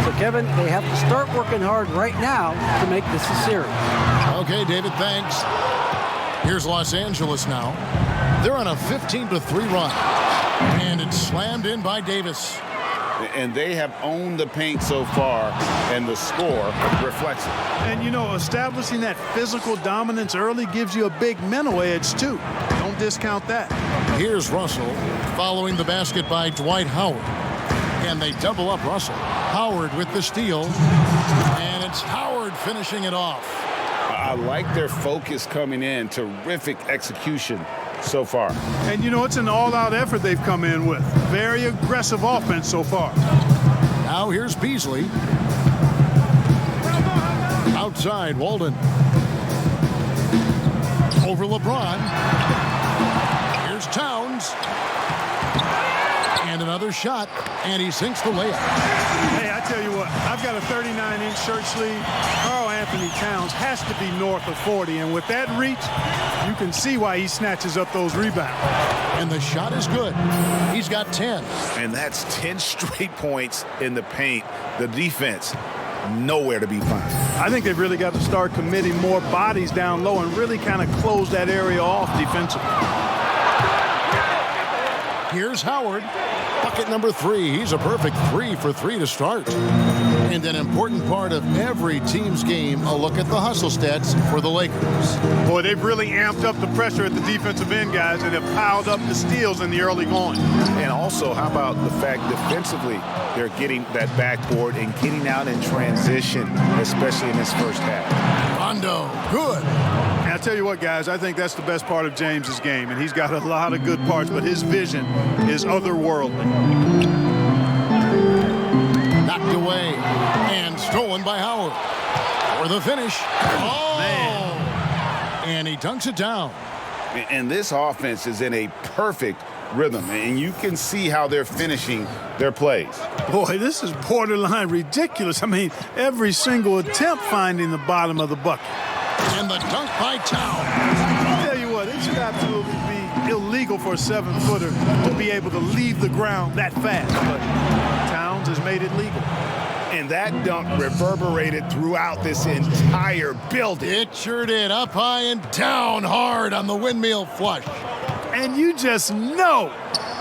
Speaker 17: So, Kevin, they have to start working hard right now to make this a series.
Speaker 5: Okay, David, thanks. Here's Los Angeles now. They're on a 15-3 run. And it's slammed in by Davis.
Speaker 6: And they have owned the paint so far, and the score reflects it.
Speaker 22: And, you know, establishing that physical dominance early gives you a big mental edge, too. Don't discount that.
Speaker 5: Here's Russell following the basket by Dwight Howard. And they double up Russell. Howard with the steal. And it's Howard finishing it off.
Speaker 6: I like their focus coming in. Terrific execution so far.
Speaker 22: And, you know, it's an all-out effort they've come in with. Very aggressive offense so far.
Speaker 5: Now here's Beasley. Outside, Walden. Over LeBron. Here's Towns. And another shot, and he sinks the layup.
Speaker 22: Hey, I tell you what, I've got a 39-inch shirt sleeve. Karl Anthony Towns has to be north of 40, and with that reach, you can see why he snatches up those rebounds.
Speaker 5: And the shot is good. He's got 10.
Speaker 6: And that's 10 straight points in the paint. The defense, nowhere to be found.
Speaker 22: I think they've really got to start committing more bodies down low and really kind of close that area off defensively.
Speaker 5: Here's Howard. Bucket number 3. He's a perfect 3 for 3 to start. And an important part of every team's game, a look at the hustle stats for the Lakers.
Speaker 22: Boy, they've really amped up the pressure at the defensive end, guys, and have piled up the steals in the early going.
Speaker 6: And also, how about the fact defensively, they're getting that backboard and getting out in transition, especially in this first half.
Speaker 5: Rondo, good.
Speaker 22: And I tell you what, guys, I think that's the best part of James's game, and he's got a lot of good parts, but his vision is otherworldly.
Speaker 5: Knocked away and stolen by Howard. For the finish. Oh! Man. And he dunks it down.
Speaker 6: And this offense is in a perfect rhythm, and you can see how they're finishing their plays.
Speaker 22: Boy, this is borderline ridiculous. I mean, every single attempt finding the bottom of the bucket.
Speaker 5: And the dunk by Towns.
Speaker 22: I'll tell you what, it should absolutely be illegal for a 7-footer to be able to leave the ground that fast. But Towns has made it legal.
Speaker 6: And that dunk reverberated throughout this entire building.
Speaker 5: It sure did. Up high and down hard on the windmill flush.
Speaker 22: And you just know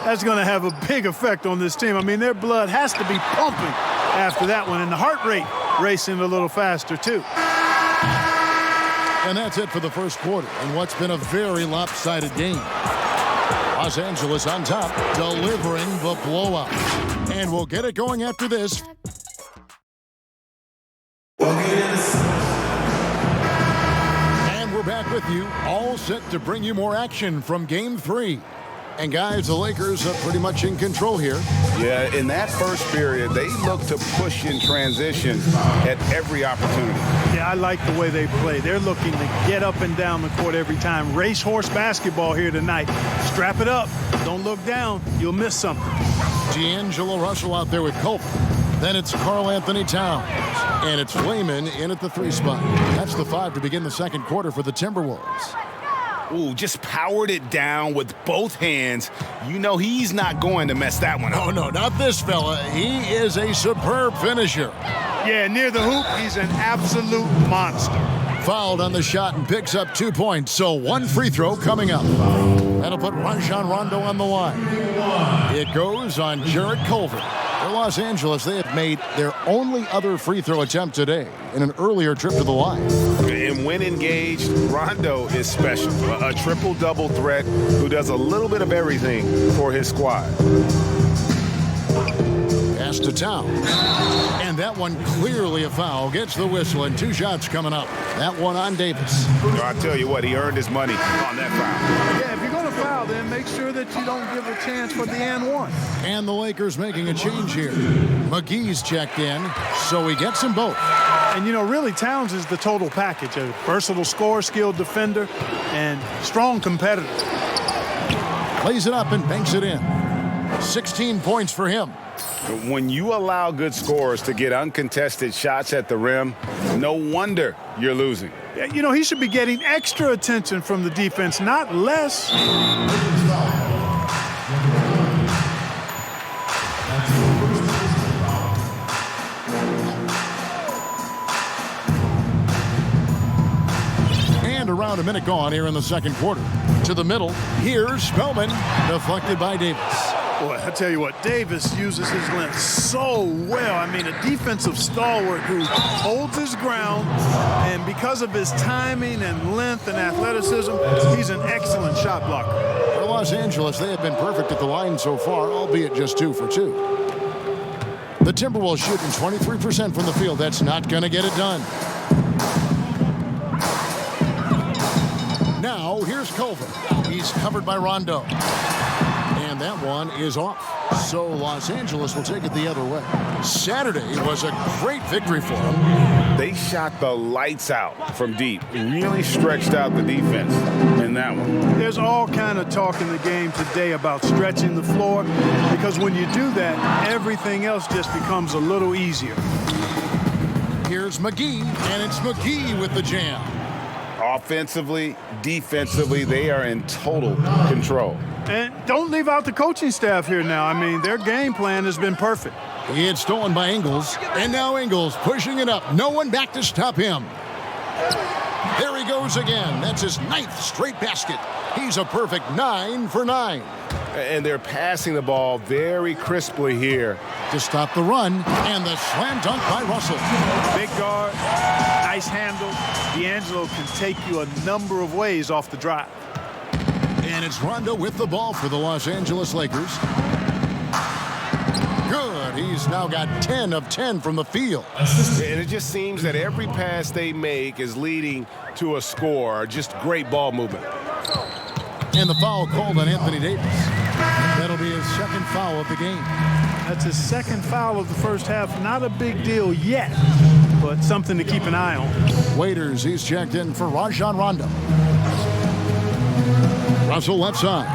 Speaker 22: that's going to have a big effect on this team. I mean, their blood has to be pumping after that one, and the heart rate racing a little faster, too.
Speaker 5: And that's it for the first quarter in what's been a very lopsided game. Los Angeles on top, delivering the blowout. And we'll get it going after this. And we're back with you, all set to bring you more action from Game 3. And guys, the Lakers are pretty much in control here.
Speaker 6: Yeah, in that first period, they look to push in transition at every opportunity.
Speaker 22: Yeah, I like the way they play. They're looking to get up and down the court every time. Racehorse basketball here tonight. Strap it up. Don't look down. You'll miss something.
Speaker 5: D'Angelo Russell out there with Culp. Then it's Karl Anthony Towns. And it's Wayman in at the 3 spot. That's the 5 to begin the second quarter for the Timberwolves.
Speaker 6: Ooh, just powered it down with both hands. You know he's not going to mess that one up.
Speaker 5: Oh, no, not this fella. He is a superb finisher.
Speaker 22: Yeah, near the hoop, he's an absolute monster.
Speaker 5: Fouled on the shot and picks up 2 points, so 1 free throw coming up. That'll put Rajon Rondo on the line. It goes on Jarrett Culver. For Los Angeles, they have made their only other free throw attempt today in an earlier trip to the line.
Speaker 6: And when engaged, Rondo is special. A triple-double threat who does a little bit of everything for his squad.
Speaker 5: Pass to Towns. And that one clearly a foul. Gets the whistle and 2 shots coming up. That one on Davis.
Speaker 6: I'll tell you what, he earned his money on that foul.
Speaker 22: Yeah, if you're going to foul, then make sure that you don't give a chance for the and one.
Speaker 5: And the Lakers making a change here. McGee's checked in, so he gets them both.
Speaker 22: And, you know, really, Towns is the total package. A versatile scorer, skilled defender, and strong competitor.
Speaker 5: Plays it up and banks it in. 16 points for him.
Speaker 6: When you allow good scorers to get uncontested shots at the rim, no wonder you're losing.
Speaker 22: Yeah, you know, he should be getting extra attention from the defense, not less.
Speaker 5: And around a minute gone here in the second quarter. To the middle, here's Spellman, deflected by Davis.
Speaker 22: Boy, I tell you what, Davis uses his length so well. I mean, a defensive stalwart who holds his ground, and because of his timing and length and athleticism, he's an excellent shot blocker.
Speaker 5: For Los Angeles, they have been perfect at the line so far, albeit just 2 for 2. The Timberwolves shooting 23% from the field. That's not going to get it done. Now, here's Culver. He's covered by Rondo. And that one is off. So Los Angeles will take it the other way. Saturday was a great victory for them.
Speaker 6: They shot the lights out from deep. Really stretched out the defense in that one.
Speaker 22: There's all kind of talk in the game today about stretching the floor, because when you do that, everything else just becomes a little easier.
Speaker 5: Here's McGee, and it's McGee with the jam.
Speaker 6: Offensively, defensively, they are in total control.
Speaker 22: And don't leave out the coaching staff here now. I mean, their game plan has been perfect.
Speaker 5: It's stolen by Ingles, and now Ingles pushing it up. No one back to stop him. There he goes again. That's his 9th straight basket. He's a perfect 9 for 9.
Speaker 6: And they're passing the ball very crisply here.
Speaker 5: To stop the run, and the slam dunk by Russell.
Speaker 22: Big guard, nice handle. D'Angelo can take you a number of ways off the drive.
Speaker 5: And it's Rondo with the ball for the Los Angeles Lakers. Good. He's now got 10 of 10 from the field.
Speaker 6: And it just seems that every pass they make is leading to a score. Just great ball movement.
Speaker 5: And the foul called on Anthony Davis. That'll be his second foul of the game.
Speaker 22: That's his second foul of the first half. Not a big deal yet, but something to keep an eye on.
Speaker 5: Waiters, he's checked in for Rajon Rondo. Russell left side.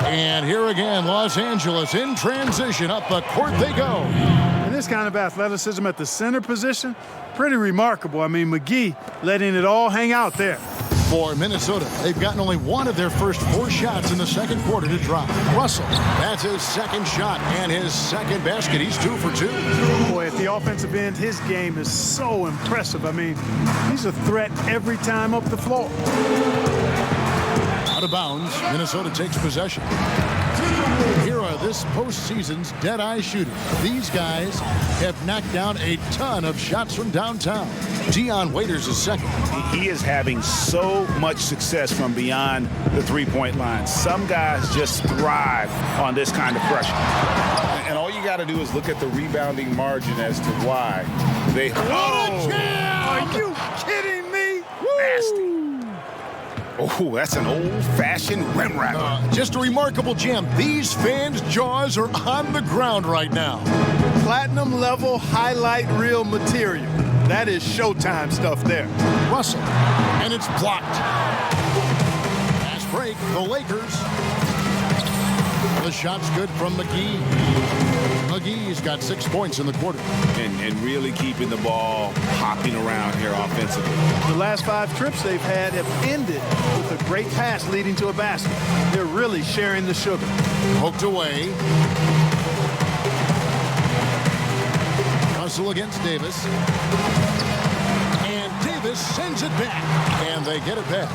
Speaker 5: And here again, Los Angeles in transition. Up the court they go.
Speaker 22: And this kind of athleticism at the center position, pretty remarkable. I mean, McGee letting it all hang out there.
Speaker 5: For Minnesota, they've gotten only one of their first 4 shots in the second quarter to drop. Russell, that's his second shot and his second basket. He's 2 for 2.
Speaker 22: Boy, at the offensive end, his game is so impressive. I mean, he's a threat every time up the floor.
Speaker 5: Out of bounds, Minnesota takes possession. Here are this postseason's dead-eye shooters. These guys have knocked down a ton of shots from downtown. Dion Waiters is second.
Speaker 6: He is having so much success from beyond the three-point line. Some guys just thrive on this kind of pressure. And all you got to do is look at the rebounding margin as to why they...
Speaker 22: Are you kidding me?
Speaker 6: Nasty. Oh, that's an old-fashioned rim wrapper.
Speaker 5: Just a remarkable jam. These fans' jaws are on the ground right now.
Speaker 22: Platinum level highlight reel material. That is Showtime stuff there.
Speaker 5: Russell, and it's blocked. Fast break, the Lakers. The shot's good from McGee. McGee's got 6 points in the quarter.
Speaker 6: And really keeping the ball hopping around here offensively.
Speaker 22: The last 5 trips they've had have ended with a great pass leading to a basket. They're really sharing the sugar.
Speaker 5: Poked away. Russell against Davis. And Davis sends it back. And they get it back.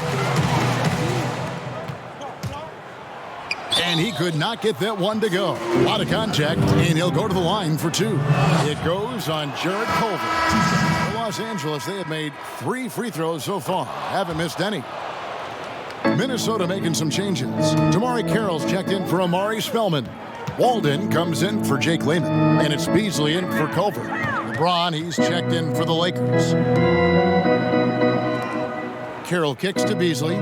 Speaker 5: And he could not get that one to go. A lot of contact, and he'll go to the line for 2. It goes on Jared Culver. For Los Angeles, they have made 3 free throws so far. Haven't missed any. Minnesota making some changes. MyCareer's checked in for Amari Spellman. Walden comes in for Jake Layman. And it's Beasley in for Culver. LeBron, he's checked in for the Lakers. Carroll kicks to Beasley.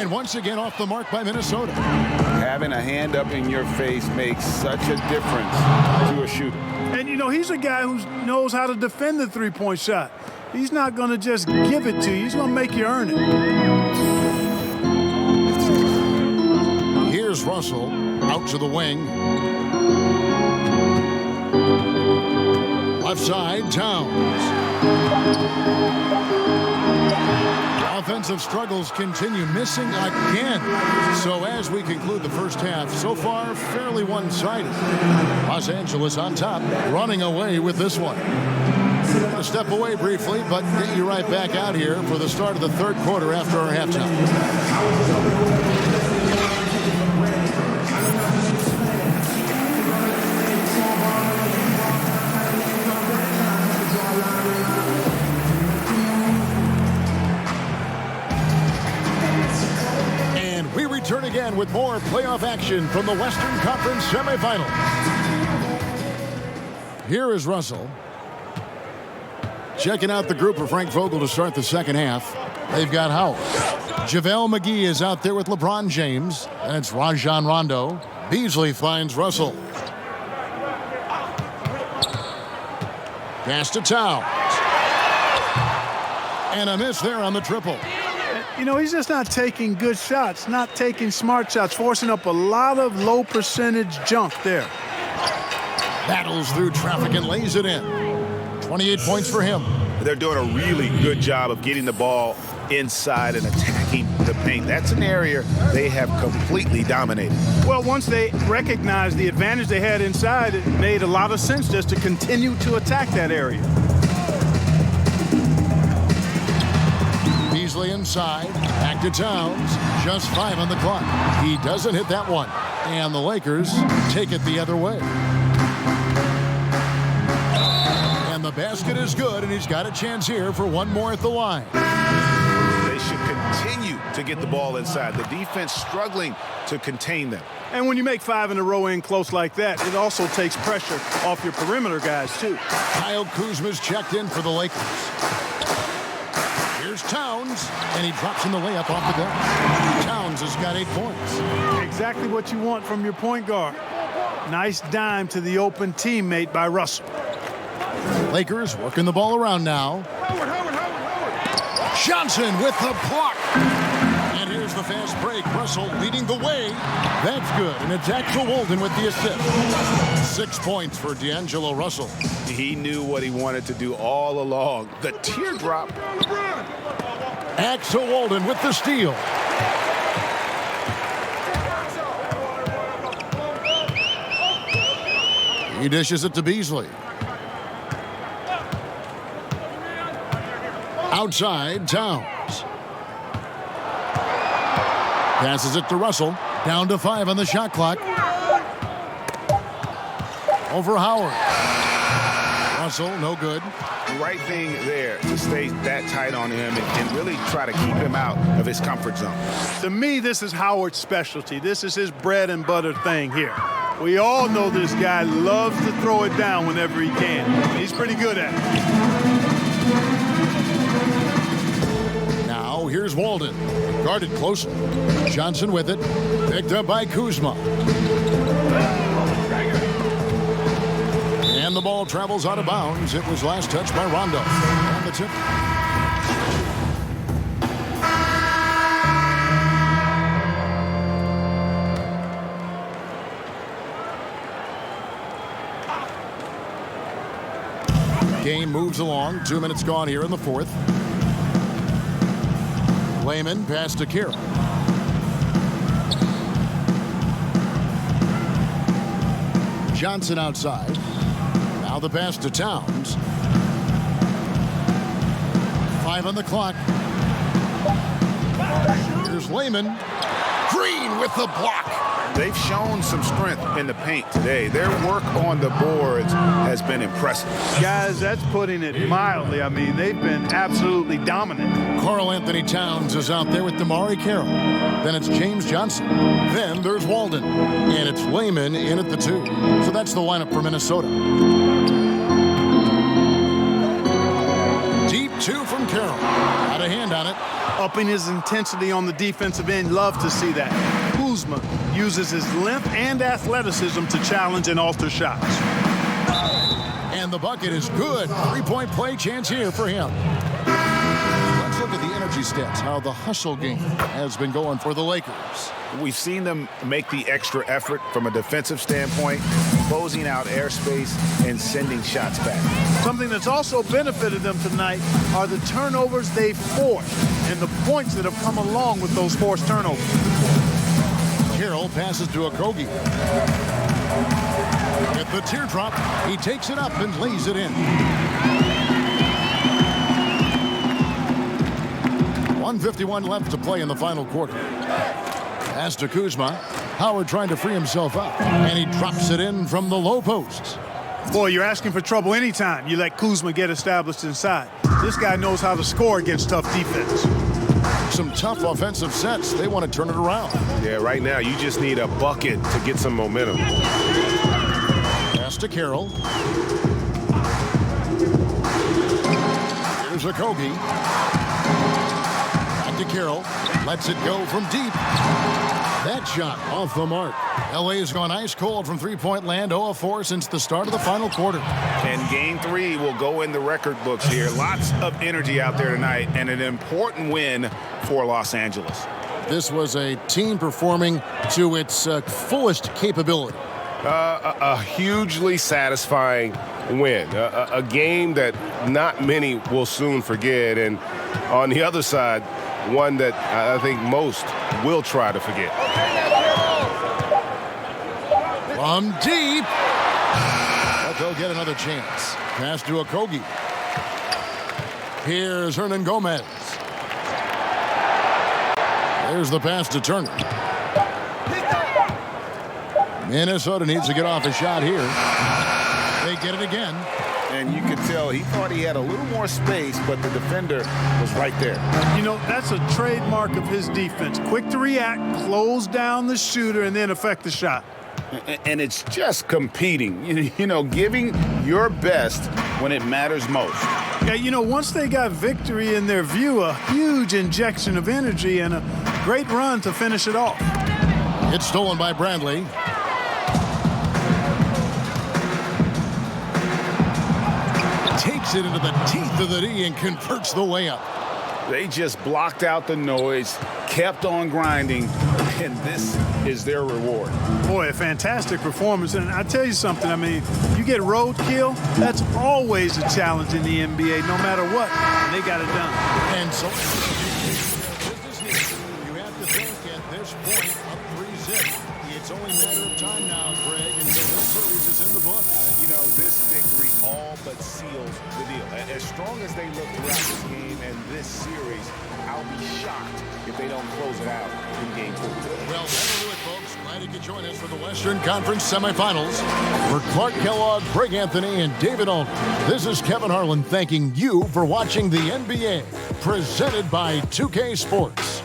Speaker 5: And once again off the mark by Minnesota.
Speaker 6: Having a hand up in your face makes such a difference to a shooter.
Speaker 22: And, you know, he's a guy who knows how to defend the three-point shot. He's not going to just give it to you. He's going to make you earn it.
Speaker 5: Here's Russell out to the wing. Left side, Towns. Offensive struggles continue, missing again. So as we conclude the first half, so far fairly one-sided. Los Angeles on top, running away with this one. Going to step away briefly, but get you right back out here for the start of the third quarter after our halftime. Return again with more playoff action from the Western Conference semifinals. Here is Russell. Checking out the group for Frank Vogel to start the second half. They've got Howard. JaVale McGee is out there with LeBron James. And it's Rajon Rondo. Beasley finds Russell. Pass to Towns. And a miss there on the triple.
Speaker 22: You know, he's just not taking good shots, not taking smart shots, forcing up a lot of low percentage junk there.
Speaker 5: Battles through traffic and lays it in. 28 points for him.
Speaker 6: They're doing a really good job of getting the ball inside and attacking the paint. That's an area they have completely dominated.
Speaker 22: Well, once they recognized the advantage they had inside, it made a lot of sense just to continue to attack that area.
Speaker 5: Beasley inside, back to Towns, just 5 on the clock. He doesn't hit that one, and the Lakers take it the other way. And the basket is good, and he's got a chance here for one more at the line.
Speaker 6: They should continue to get the ball inside. The defense struggling to contain them.
Speaker 22: And when you make 5 in a row in close like that, it also takes pressure off your perimeter guys, too.
Speaker 5: Kyle Kuzma's checked in for the Lakers. Here's Towns, and he drops in the layup off the glass. Towns has got 8 points.
Speaker 22: Exactly what you want from your point guard. Nice dime to the open teammate by Russell.
Speaker 5: Lakers working the ball around now. Johnson with the block. And here's the fast break. Russell leading the way. That's good. And it's Axel Walden with the assist. 6 points for D'Angelo Russell.
Speaker 6: He knew what he wanted to do all along. The teardrop.
Speaker 5: Axel Walden with the steal. He dishes it to Beasley. Outside, Towns. Passes it to Russell. Down to 5 on the shot clock. Over Howard. Russell, no good.
Speaker 6: Right thing there to stay that tight on him and really try to keep him out of his comfort zone.
Speaker 22: To me, this is Howard's specialty. This is his bread and butter thing here. We all know this guy loves to throw it down whenever he can. He's pretty good at it.
Speaker 5: Now here's Walden. Guarded closely. Johnson with it. Picked up by Kuzma. And the ball travels out of bounds. It was last touched by Rondo. On the tip. Game moves along. 2 minutes gone here in the fourth. Layman pass to Kira. Johnson outside. Now the pass to Towns. 5 on the clock. Here's Layman. Green with the block.
Speaker 6: They've shown some strength in the paint today. Their work on the boards has been impressive.
Speaker 22: Guys, that's putting it mildly. I mean, they've been absolutely dominant.
Speaker 5: Karl Anthony Towns is out there with Damari Carroll. Then it's James Johnson. Then there's Walden. And it's Layman in at the 2. So that's the lineup for Minnesota. Deep 2 from Carroll. Got a hand on it.
Speaker 22: upping his intensity on the defensive end. Love to see that. Kuzma uses his length and athleticism to challenge and alter shots.
Speaker 5: And the bucket is good. Three-point play chance here for him. Let's look at the energy stats, how the hustle game has been going for the Lakers.
Speaker 6: We've seen them make the extra effort from a defensive standpoint, closing out airspace and sending shots back.
Speaker 22: Something that's also benefited them tonight are the turnovers they've forced and the points that have come along with those forced turnovers.
Speaker 5: Carroll passes to Okogie. With the teardrop, he takes it up and lays it in. 1:51 left to play in the final quarter. Pass to Kuzma. Howard trying to free himself up, and he drops it in from the low post.
Speaker 22: Boy, you're asking for trouble anytime you let Kuzma get established inside. This guy knows how to score against tough defense.
Speaker 5: Some tough offensive sets. They want to turn it around.
Speaker 6: Yeah, right now you just need a bucket to get some momentum.
Speaker 5: Pass to Carroll. Here's Okogie. Back to Carroll. Lets it go from deep. That shot off the mark. LA has gone ice cold from three-point land, 0 of 4 since the start of the final quarter.
Speaker 6: And game 3 will go in the record books here. Lots of energy out there tonight, and an important win for Los Angeles.
Speaker 5: This was a team performing to its fullest capability.
Speaker 6: A hugely satisfying win. A game that not many will soon forget. And on the other side, one that I think most will try to forget.
Speaker 5: From deep. But they'll get another chance. Pass to Okogie. Here's Hernan Gomez. There's the pass to Turner. Minnesota needs to get off a shot here. They get it again.
Speaker 6: And you could tell he thought he had a little more space, but the defender was right there.
Speaker 22: You know, that's a trademark of his defense. Quick to react, close down the shooter, and then affect the shot.
Speaker 6: And it's just competing, you know, giving your best when it matters most.
Speaker 22: Yeah, you know, once they got victory in their view, a huge injection of energy and a great run to finish it off.
Speaker 5: It's stolen by Bradley. Takes it into the teeth of the D and converts the layup.
Speaker 6: They just blocked out the noise, kept on grinding, and this is their reward.
Speaker 22: Boy, a fantastic performance. And I tell you something, I mean, you get roadkill, that's always a challenge in the NBA, no matter what. And they got it done.
Speaker 5: And so you have to think at this point, up 3-zip. It's only a matter of time now, Greg, until this series is in the book.
Speaker 6: You know, this victory all but seals the deal. As strong as they look throughout this game and this series, I'll be shocked if they don't close it out in game 4.
Speaker 5: Well, that'll do it, folks. Glad you could join us for the Western Conference semifinals. For Clark Kellogg, Greg Anthony, and David Aldridge, this is Kevin Harlan thanking you for watching the NBA, presented by 2K Sports.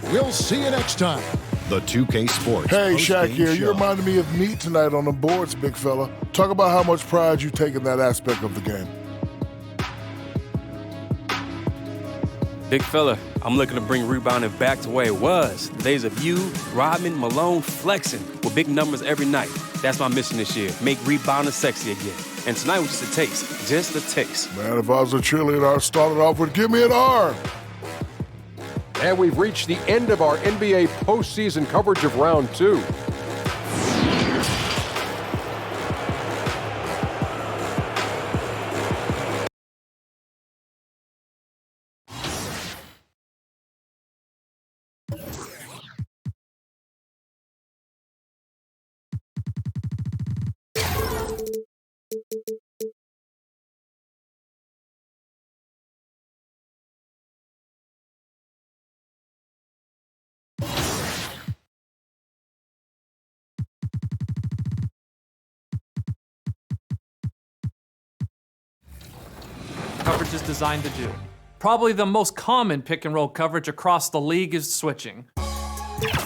Speaker 5: We'll see you next time.
Speaker 16: The 2K Sports.
Speaker 19: Hey, Shaq here.
Speaker 16: show.
Speaker 19: You reminded me of me tonight on the boards, big fella. Talk about how much pride you take in that aspect of the game.
Speaker 9: Big fella, I'm looking to bring rebounding back to where it was. The days of you, Rodman, Malone, flexing with big numbers every night. That's my mission this year. Make rebounding sexy again. And tonight was just a taste. Just a taste.
Speaker 19: Man, if I was a cheerleader, I'd start it off with give me an arm.
Speaker 20: And we've reached the end of our NBA postseason coverage of round 2.
Speaker 21: Coverage is designed to do. Probably the most common pick and roll coverage across the league is switching.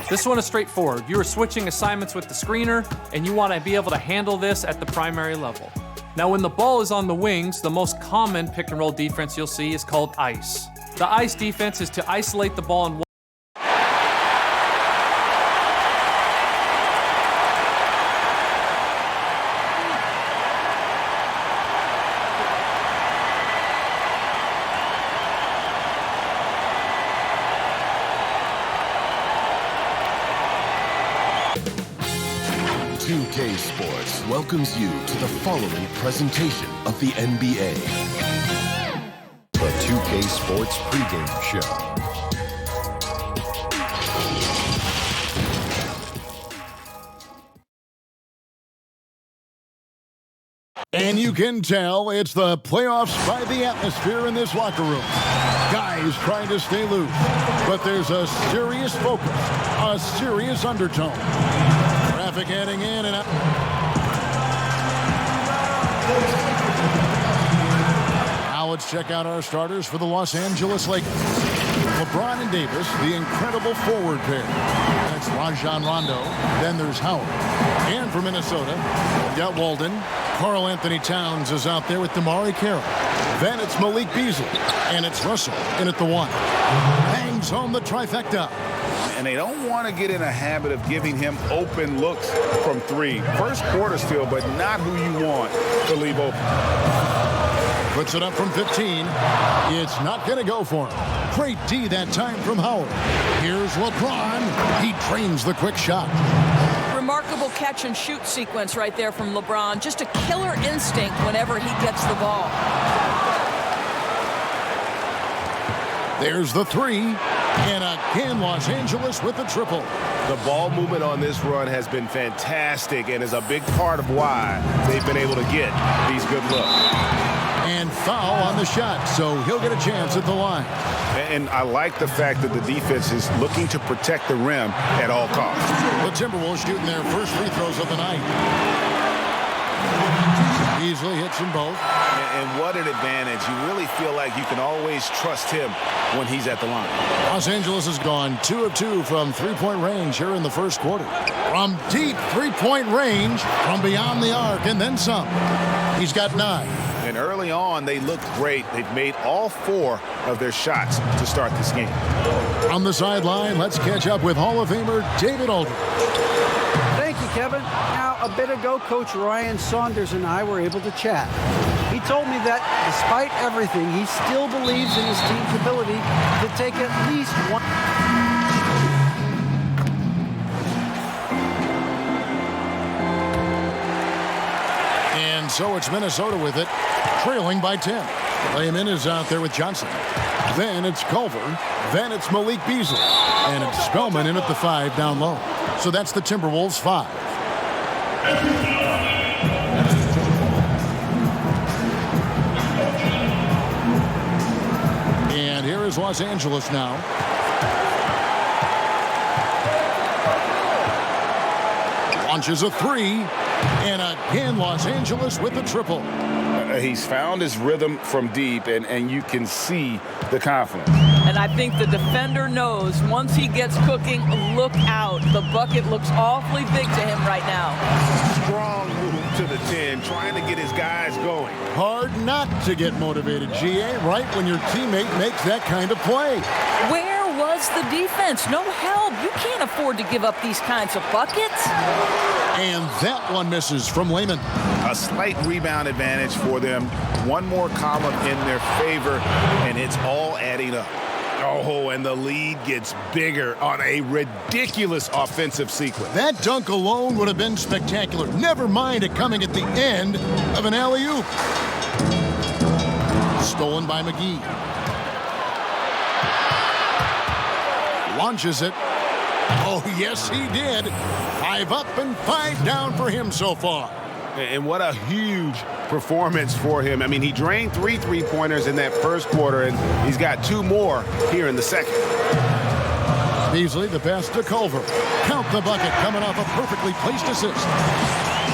Speaker 21: This one is straightforward. You are switching assignments with the screener, and you want to be able to handle this at the primary level. Now, when the ball is on the wings, the most common pick and roll defense you'll see is called ice. The ice defense is to isolate the ball and
Speaker 16: 2K Sports welcomes you to the following presentation of the NBA. The 2K Sports pregame show.
Speaker 5: And you can tell it's the playoffs by the atmosphere in this locker room. Guys trying to stay loose, but there's a serious focus, a serious undertone. Traffic heading in and out. Now let's check out our starters for the Los Angeles Lakers. LeBron and Davis, the incredible forward pair. That's Rajon Rondo. Then there's Howard. And for Minnesota, we've got Walden. Karl Anthony Towns is out there with MyCareer. Then it's Malik Beasley. And it's Russell in at the 1. Bangs home the trifecta.
Speaker 6: And they don't want to get in a habit of giving him open looks from 3. First quarter still, but not who you want to leave open.
Speaker 5: Puts it up from 15. It's not going to go for him. Great D that time from Howard. Here's LeBron. He trains the quick shot.
Speaker 7: Remarkable catch and shoot sequence right there from LeBron. Just a killer instinct whenever he gets the ball.
Speaker 5: There's the 3. And again, Los Angeles with the triple.
Speaker 6: The ball movement on this run has been fantastic and is a big part of why they've been able to get these good looks.
Speaker 5: And foul on the shot, so he'll get a chance at the line.
Speaker 6: And I like the fact that the defense is looking to protect the rim at all costs.
Speaker 5: The Timberwolves shooting their first free throws of the night. Easily hits them both.
Speaker 6: And what an advantage. You really feel like you can always trust him when he's at the line.
Speaker 5: Los Angeles has gone 2 of 2 from three-point range here in the first quarter. From deep three-point range, from beyond the arc, and then some. He's got 9.
Speaker 6: And early on, they looked great. They've made all 4 of their shots to start this game.
Speaker 5: On the sideline, let's catch up with Hall of Famer David Aldridge.
Speaker 17: Thank you, Kevin. Now, a bit ago, Coach Ryan Saunders and I were able to chat. He told me that despite everything, he still believes in his team's ability to take at least one.
Speaker 5: And so it's Minnesota with it, trailing by 10. Layman is out there with Johnson. Then it's Culver. Then it's Malik Beasley. And it's Spellman in at the 5 down low. So that's the Timberwolves 5. And here is Los Angeles now. Launches a 3. And again, Los Angeles with the triple.
Speaker 6: He's found his rhythm from deep, and you can see the confidence.
Speaker 7: And I think the defender knows once he gets cooking, look out. The bucket looks awfully big to him right now.
Speaker 6: Strong move to the 10, trying to get his guys going.
Speaker 5: Hard not to get motivated, GA, right when your teammate makes that kind of play.
Speaker 7: Where was the defense? No help. You can't afford to give up these kinds of buckets.
Speaker 5: And that one misses from Layman.
Speaker 6: A slight rebound advantage for them. One more column in their favor, and it's all adding up. Oh, and the lead gets bigger on a ridiculous offensive sequence.
Speaker 5: That dunk alone would have been spectacular. Never mind it coming at the end of an alley-oop. Stolen by McGee. Launches it. Oh, yes, he did. 5 up and 5 down for him so far.
Speaker 6: And what a huge performance for him. I mean, he drained 3 three-pointers in that first quarter, and he's got 2 more here in the second.
Speaker 5: Beasley, the pass to Culver. Count the bucket coming off a perfectly placed assist.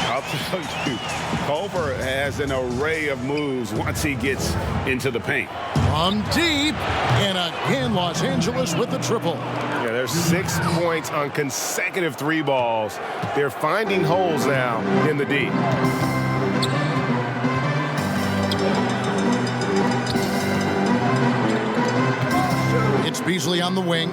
Speaker 6: I'll tell you, Culver has an array of moves once he gets into the paint.
Speaker 5: From deep, and again, Los Angeles with the triple.
Speaker 6: Yeah, there's 6 points on consecutive 3 balls. They're finding holes now in the D.
Speaker 5: Beasley on the wing.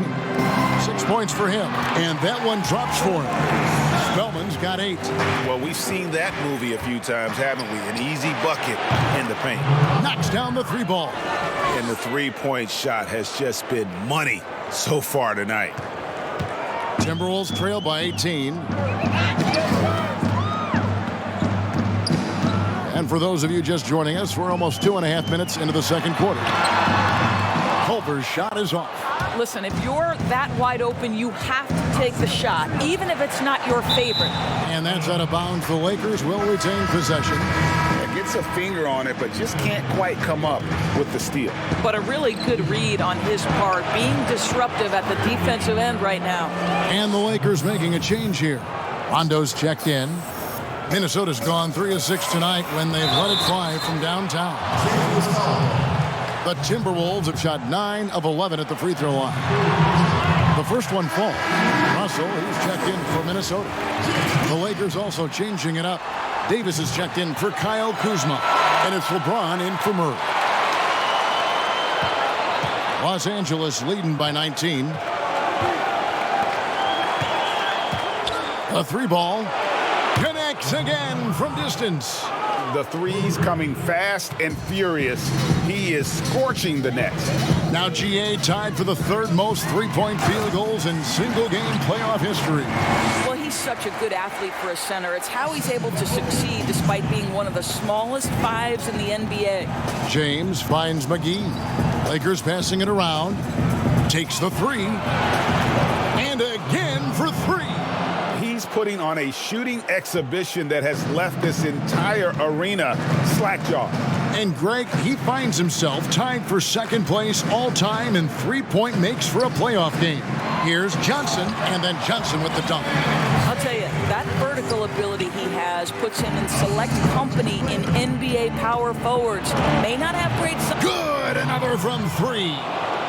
Speaker 5: 6 points for him. And that one drops for him. Spellman's got 8.
Speaker 6: Well, we've seen that movie a few times, haven't we? An easy bucket in the paint.
Speaker 5: Knocks down the 3-ball.
Speaker 6: And the three-point shot has just been money so far tonight.
Speaker 5: Timberwolves trail by 18. And for those of you just joining us, we're almost 2.5 minutes into the second quarter. Culver's shot is off.
Speaker 7: Listen, if you're that wide open, you have to take the shot, even if it's not your favorite.
Speaker 5: And that's out of bounds. The Lakers will retain possession.
Speaker 6: Gets a finger on it, but just can't quite come up with the steal.
Speaker 7: But a really good read on his part, being disruptive at the defensive end right now.
Speaker 5: And the Lakers making a change here. Rondo's checked in. Minnesota's gone 3 of 6 tonight when they've let it fly from downtown. The Timberwolves have shot 9 of 11 at the free throw line. The first one falls. Russell, he's checked in for Minnesota. The Lakers also changing it up. Davis is checked in for Kyle Kuzma. And it's LeBron in for Murray. Los Angeles leading by 19. A 3-ball. Connects again from distance.
Speaker 6: The threes coming fast and furious. He is scorching the nets.
Speaker 5: Now GA tied for the third most three-point field goals in single-game playoff history.
Speaker 7: Well, he's such a good athlete for a center. It's how he's able to succeed despite being one of the smallest 5s in the NBA.
Speaker 5: James finds McGee. Lakers passing it around. Takes the 3. And again for 3.
Speaker 6: He's putting on a shooting exhibition that has left this entire arena slack-jawed.
Speaker 5: And Greg, he finds himself tied for second place all-time in three-point makes for a playoff game. Here's Johnson, and then Johnson with the dunk.
Speaker 7: I'll tell you, that vertical ability he has puts him in select company in NBA power forwards. May not have great...
Speaker 5: Good! Another from 3.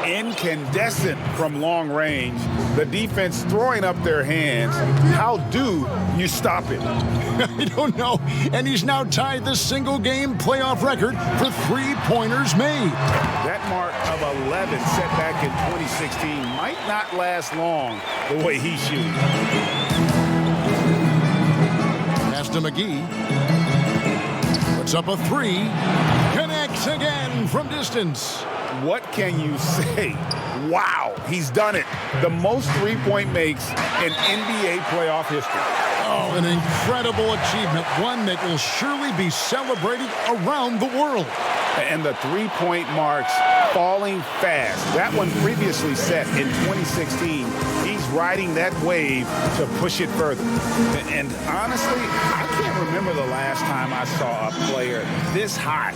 Speaker 6: Incandescent from long range. The defense throwing up their hands. How do you stop it?
Speaker 5: I don't know. And he's now tied the single-game playoff record for three-pointers made.
Speaker 6: That mark of 11 set back in 2016 might not last long the way he's shooting.
Speaker 5: Pass to McGee. Puts up a 3. Connects again from distance.
Speaker 6: What can you say? Wow, he's done it. The most three-point makes in NBA playoff history.
Speaker 5: Oh, an incredible achievement, one that will surely be celebrated around the world.
Speaker 6: And the three-point marks falling fast. That one previously set in 2016. He's riding that wave to push it further. And honestly, I can't remember the last time I saw a player this hot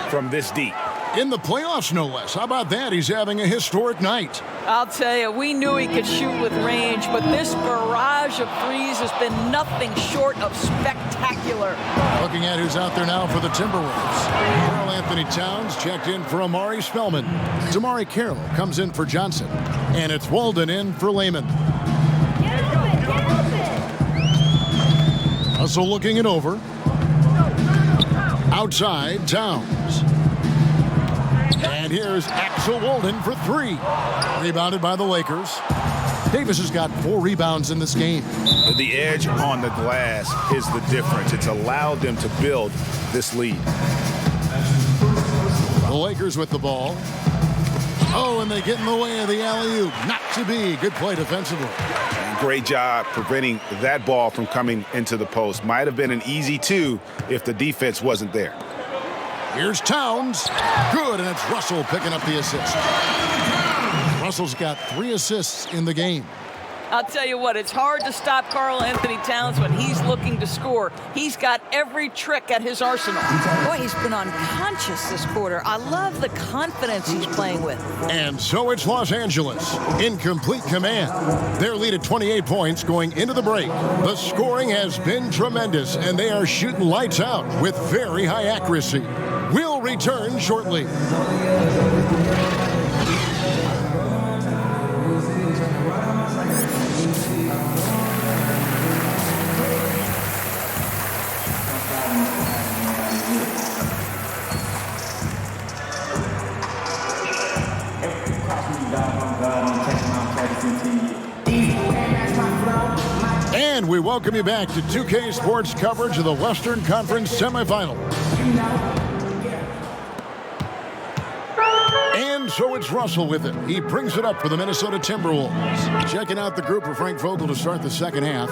Speaker 6: from this deep.
Speaker 5: In the playoffs, no less. How about that? He's having a historic night.
Speaker 7: I'll tell you, we knew he could shoot with range, but this barrage of threes has been nothing short of spectacular.
Speaker 5: Looking at who's out there now for the Timberwolves. Karl Anthony Towns checked in for Amari Spellman. Damari Carroll comes in for Johnson. And it's Walden in for Lehman. Russell looking it over. Outside, Towns. And here's Axel Walden for 3. Rebounded by the Lakers. Davis has got 4 rebounds in this game.
Speaker 6: The edge on the glass is the difference. It's allowed them to build this lead.
Speaker 5: The Lakers with the ball. Oh, and they get in the way of the alley-oop. Not to be. Good play defensively.
Speaker 6: Great job preventing that ball from coming into the post. Might have been an easy 2 if the defense wasn't there.
Speaker 5: Here's Towns. Good, and it's Russell picking up the assist. Russell's got 3 assists in the game.
Speaker 7: I'll tell you what, it's hard to stop Karl Anthony Towns when he's looking to score. He's got every trick at his arsenal. Boy, he's been unconscious this quarter. I love the confidence he's playing with.
Speaker 5: And so it's Los Angeles in complete command. Their lead at 28 points going into the break. The scoring has been tremendous, and they are shooting lights out with very high accuracy. We'll return shortly. we welcome you back to 2K Sports coverage of the Western Conference semifinals. And so it's Russell with it. He brings it up for the Minnesota Timberwolves. Checking out the group for Frank Vogel to start the second half.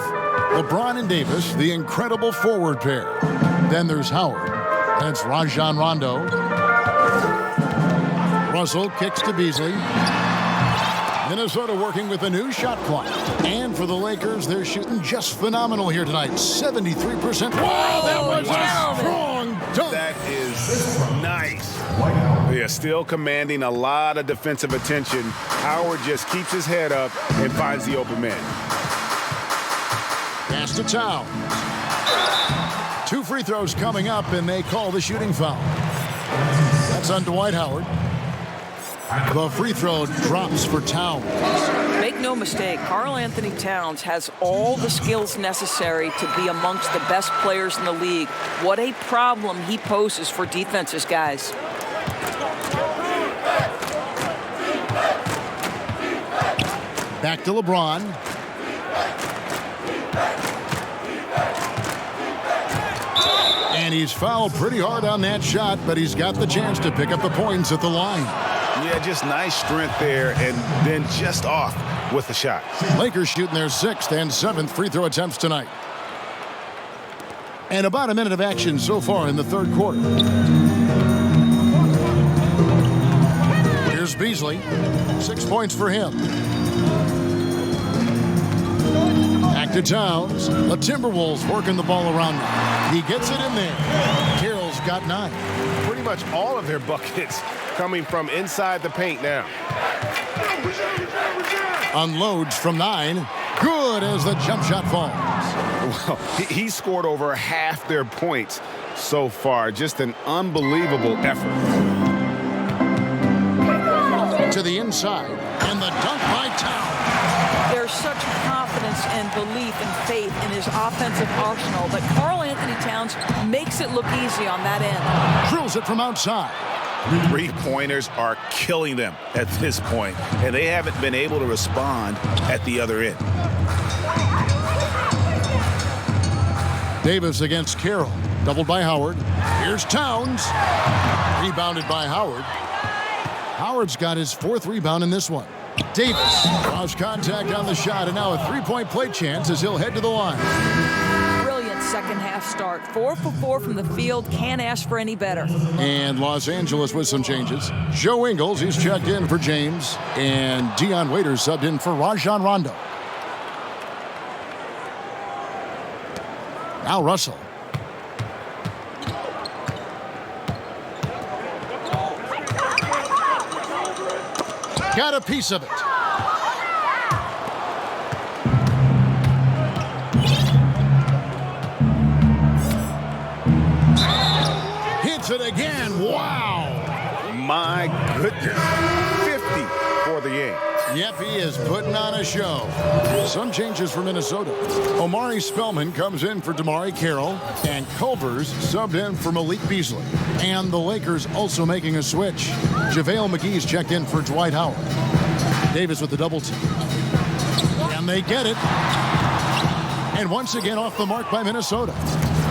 Speaker 5: LeBron and Davis, the incredible forward pair. Then there's Howard. That's Rajon Rondo. Russell kicks to Beasley. Minnesota working with a new shot clock. And for the Lakers, they're shooting just phenomenal here tonight. 73%. Wow, that was a strong dunk.
Speaker 6: That is nice. They are still commanding a lot of defensive attention. Howard just keeps his head up and finds the open man.
Speaker 5: Pass to Towns. 2 free throws coming up, and they call the shooting foul. That's on Dwight Howard. The free throw drops for Towns.
Speaker 7: Make no mistake, Karl Anthony Towns has all the skills necessary to be amongst the best players in the league. What a problem he poses for defenses, guys.
Speaker 5: Back to LeBron. And he's fouled pretty hard on that shot, but he's got the chance to pick up the points at the line.
Speaker 6: Yeah, just nice strength there, and then just off with the shot.
Speaker 5: Lakers shooting their 6th and 7th free throw attempts tonight. And about a minute of action so far in the third quarter. Here's Beasley. 6 points for him. Back to Towns. The Timberwolves working the ball around now. He gets it in there. Carroll's got 9.
Speaker 6: Pretty much all of their buckets coming from inside the paint now.
Speaker 5: Unloads from 9. Good as the jump shot falls.
Speaker 6: Well, he scored over half their points so far. Just an unbelievable effort.
Speaker 5: To the inside. And the dunk by Towns.
Speaker 7: There's such confidence and belief and faith in his offensive arsenal that Karl Anthony Towns makes it look easy on that end.
Speaker 5: Drills it from outside.
Speaker 6: 3-pointers are killing them at this point, and they haven't been able to respond at the other end.
Speaker 5: Davis against Carroll. Doubled by Howard. Here's Towns. Rebounded by Howard. Howard's got his 4th rebound in this one. Davis draws contact on the shot, and now a 3-point play chance as he'll head to the line.
Speaker 7: Brilliant second half start. 4 for 4 from the field. Can't ask for any better.
Speaker 5: And Los Angeles with some changes. Joe Ingles, he's checked in for James. And Dion Waiters subbed in for Rajon Rondo. Now Russell. Got a piece of it. Hits it again. Wow.
Speaker 6: My goodness. 50 for the game.
Speaker 5: Yep, he is putting on a show. Some changes for Minnesota. Omari Spellman comes in for Damari Carroll, and Culver's subbed in for Malik Beasley. And the Lakers also making a switch. JaVale McGee's checked in for Dwight Howard. Davis with the double team. And they get it. And once again off the mark by Minnesota.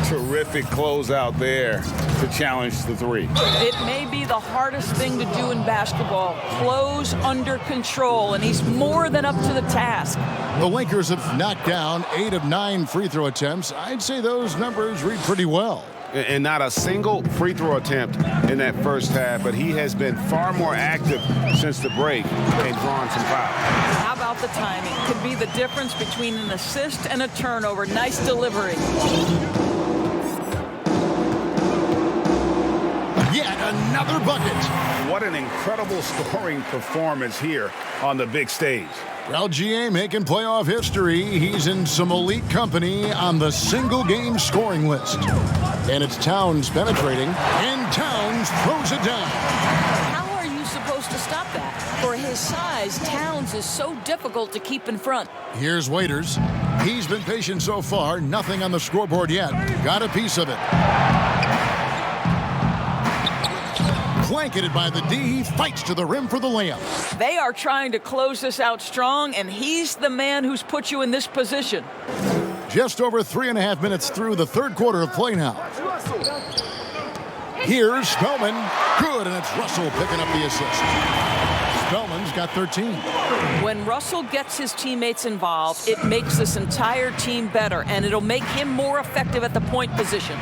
Speaker 6: Terrific closeout there to challenge the 3.
Speaker 7: It may be the hardest thing to do in basketball. Close under control, and he's more than up to the task.
Speaker 5: The Lakers have knocked down 8 of 9 free throw attempts. I'd say those numbers read pretty well.
Speaker 6: And not a single free throw attempt in that first half, but he has been far more active since the break and drawn some fouls.
Speaker 7: How about the timing? Could be the difference between an assist and a turnover. Nice delivery.
Speaker 5: Yet another bucket.
Speaker 6: What an incredible scoring performance here on the big stage.
Speaker 5: Well, GA making playoff history. He's in some elite company on the single-game scoring list. And it's Towns penetrating, and Towns throws it down.
Speaker 7: How are you supposed to stop that? For his size, Towns is so difficult to keep in front.
Speaker 5: Here's Waiters. He's been patient so far. Nothing on the scoreboard yet. Got a piece of it. Blanketed by the D. He fights to the rim for the layup.
Speaker 7: They are trying to close this out strong, and he's the man who's put you in this position.
Speaker 5: Just over 3.5 minutes through the third quarter of play now. Here's Spellman. Good, and it's Russell picking up the assist. Spellman's got 13.
Speaker 7: When Russell gets his teammates involved, it makes this entire team better, and it'll make him more effective at the point position.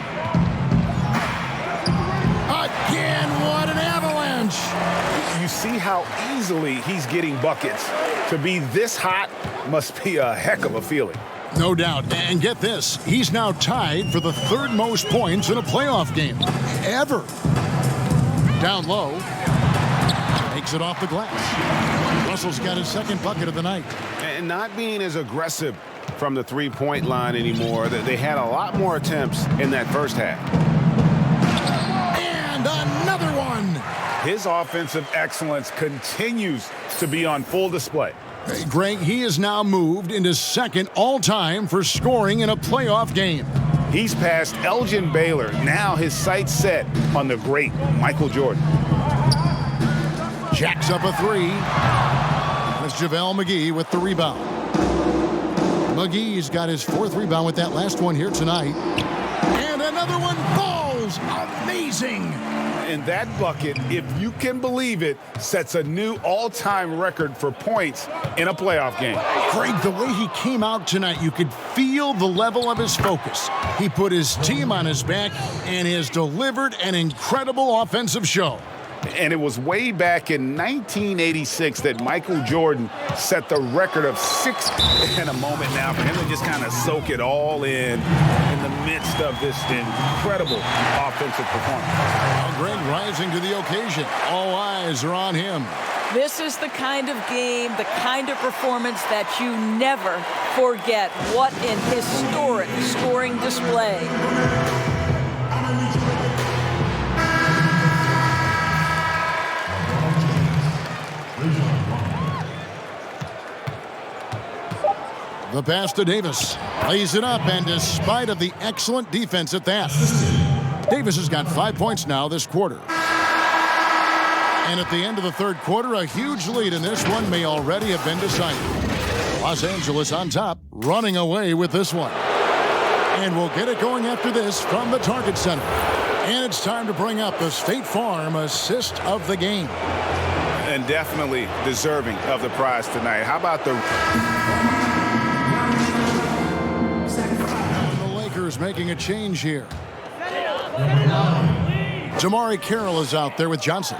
Speaker 5: Again, what an avalanche!
Speaker 6: You see how easily he's getting buckets. To be this hot must be a heck of a feeling.
Speaker 5: No doubt. And get this, he's now tied for the third most points in a playoff game ever. Down low. Takes it off the glass. Russell's got his second bucket of the night.
Speaker 6: And not being as aggressive from the three-point line anymore. They had a lot more attempts in that first half.
Speaker 5: And another one.
Speaker 6: His offensive excellence continues to be on full display.
Speaker 5: Hey, Greg, he is now moved into second all-time for scoring in a playoff game.
Speaker 6: He's passed Elgin Baylor. Now his sights set on the great Michael Jordan.
Speaker 5: Jacks up a three. That's JaVale McGee with the rebound. McGee's got his fourth rebound with that last one here tonight. And another one falls. Amazing.
Speaker 6: And that bucket, if you can believe it, sets a new all-time record for points in a playoff game.
Speaker 5: Greg, the way he came out tonight, you could feel the level of his focus. He put his team on his back and has delivered an incredible offensive show.
Speaker 6: And it was way back in 1986 that Michael Jordan set the record of 6 in a moment now for him to just kind of soak it all in the midst of this incredible offensive performance.
Speaker 5: Well, Greg rising to the occasion. All eyes are on him.
Speaker 7: This is the kind of game, the kind of performance that you never forget. What an historic scoring display.
Speaker 5: The pass to Davis. Lays it up, and despite of the excellent defense at that, Davis has got 5 points now this quarter. And at the end of the third quarter, a huge lead in this one may already have been decided. Los Angeles on top, running away with this one. And we'll get it going after this from the Target Center. And it's time to bring up the State Farm assist of the game.
Speaker 6: And definitely deserving of the prize tonight. How about the
Speaker 5: Lakers making a change here. Jamari Carroll is out there with Johnson.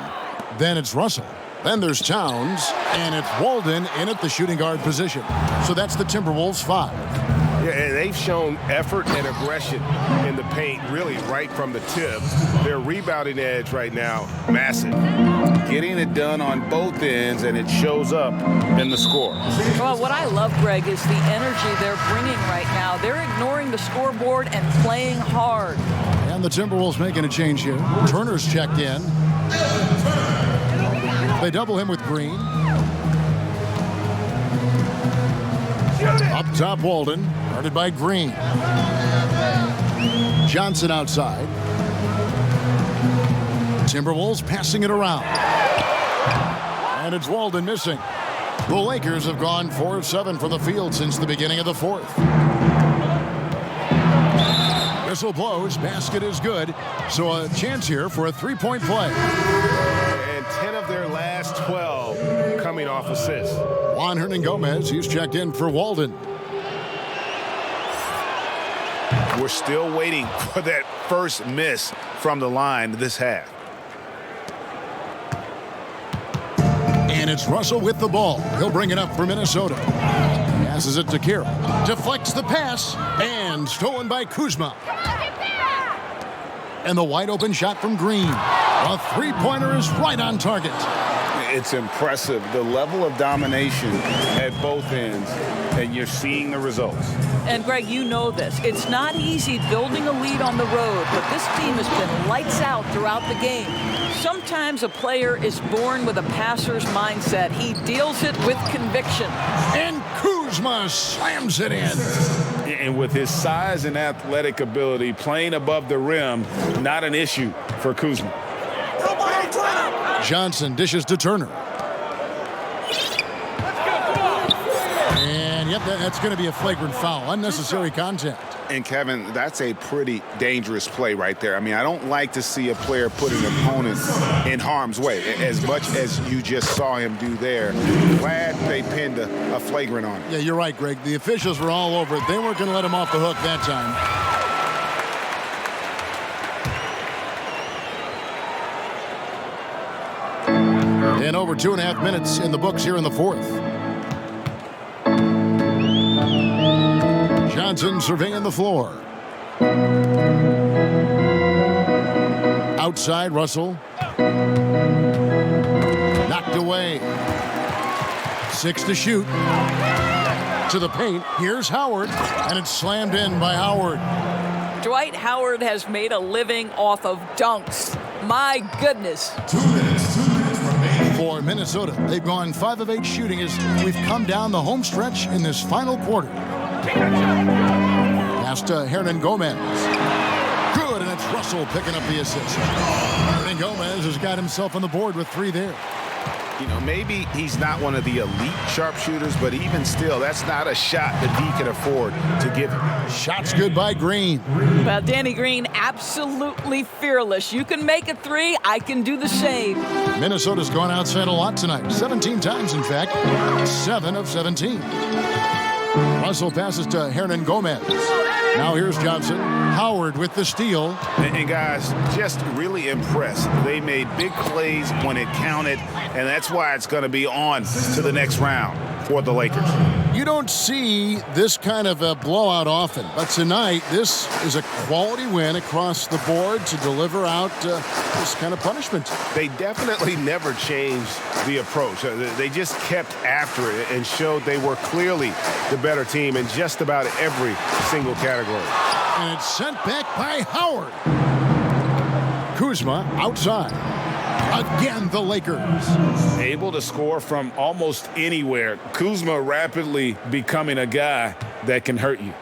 Speaker 5: Then it's Russell. Then there's Towns. And it's Walden in at the shooting guard position. So that's the Timberwolves 5.
Speaker 6: Yeah, and they've shown effort and aggression in the paint really right from the tip. Their rebounding edge right now, massive. Getting it done on both ends, and it shows up in the score.
Speaker 7: Well, what I love, Greg, is the energy they're bringing right now. They're ignoring the scoreboard and playing hard.
Speaker 5: And the Timberwolves making a change here. Turner's checked in. They double him with Green. Up top, Walden, guarded by Green. Johnson outside. Timberwolves passing it around. And it's Walden missing. The Lakers have gone 4 of 7 from the field since the beginning of the fourth. Whistle blows, basket is good. So a chance here for a three-point play.
Speaker 6: And 10 of their last 12 coming off assists.
Speaker 5: Juan Hernangomez, he's checked in for Walden.
Speaker 6: We're still waiting for that first miss from the line this half.
Speaker 5: And it's Russell with the ball. He'll bring it up for Minnesota. Passes it to Carroll. Deflects the pass. And stolen by Kuzma. And the wide open shot from Green. A three-pointer is right on target.
Speaker 6: It's impressive, the level of domination at both ends, and you're seeing the results.
Speaker 7: And Greg, you know this. It's not easy building a lead on the road, but this team has been lights out throughout the game. Sometimes a player is born with a passer's mindset. He deals it with conviction.
Speaker 5: And Kuzma slams it in.
Speaker 6: And with his size and athletic ability, playing above the rim, not an issue for Kuzma.
Speaker 5: Johnson dishes to Turner. And Yep, that's going to be a flagrant foul. Unnecessary contact.
Speaker 6: And, Kevin, that's a pretty dangerous play right there. I mean, I don't like to see a player put an opponent in harm's way, as much as you just saw him do there. Glad they pinned a flagrant on him.
Speaker 5: Yeah, you're right, Greg. The officials were all over it. They weren't going to let him off the hook that time. And over 2.5 minutes in the books here in the fourth. Johnson surveying the floor. Outside, Russell. Knocked away. 6 to shoot. To the paint. Here's Howard. And it's slammed in by Howard.
Speaker 7: Dwight Howard has made a living off of dunks. My goodness.
Speaker 5: 2 minutes remaining for Minnesota. They've gone 5 of 8 shooting as we've come down the home stretch in this final quarter. Pass to Hernan Gomez. Good, and it's Russell picking up the assist. Hernan Gomez has got himself on the board with 3 there.
Speaker 6: You know, maybe he's not one of the elite sharpshooters, but even still, that's not a shot that he can afford to give him.
Speaker 5: Shots good by Green.
Speaker 7: Well, Danny Green, absolutely fearless. You can make a 3, I can do the same.
Speaker 5: Minnesota's gone outside a lot tonight. 17 times, in fact. 7 of 17. Russell passes to Hernan Gomez. Now here's Johnson. Howard with the steal.
Speaker 6: And guys, just really impressed. They made big plays when it counted, and that's why it's going to be on to the next round for the Lakers.
Speaker 5: You don't see this kind of a blowout often, but tonight this is a quality win across the board to deliver out this kind of punishment.
Speaker 6: They definitely never changed the approach. They just kept after it and showed they were clearly the better team in just about every single category.
Speaker 5: And it's sent back by Howard. Kuzma outside. Again, the Lakers.
Speaker 6: Able to score from almost anywhere. Kuzma rapidly becoming a guy that can hurt you.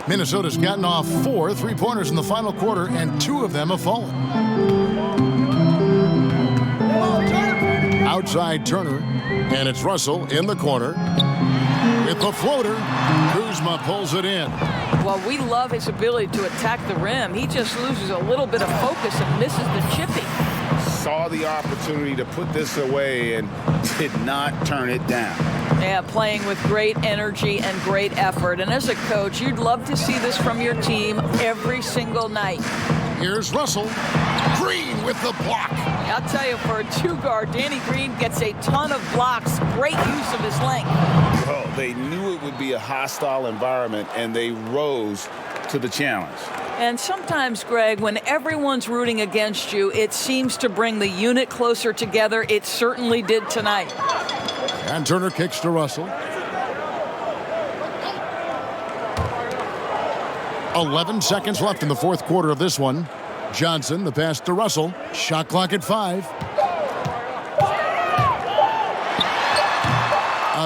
Speaker 5: Minnesota's gotten off 4 3-pointers in the final quarter, and 2 of them have fallen. Outside Turner, and it's Russell in the corner. With the floater, Kuzma pulls it in.
Speaker 7: Well, we love his ability to attack the rim. He just loses a little bit of focus and misses the chipping.
Speaker 6: Saw the opportunity to put this away and did not turn it down.
Speaker 7: Yeah, playing with great energy and great effort. And as a coach, you'd love to see this from your team every single night.
Speaker 5: Here's Russell. Green with the block.
Speaker 7: I'll tell you, for a 2-guard, Danny Green gets a ton of blocks. Great use of his length.
Speaker 6: Well, they knew it would be a hostile environment, and they rose to the challenge.
Speaker 7: And sometimes, Greg, when everyone's rooting against you, it seems to bring the unit closer together. It certainly did tonight.
Speaker 5: And Turner kicks to Russell. 11 seconds left in the fourth quarter of this one. Johnson, the pass to Russell. Shot clock at 5.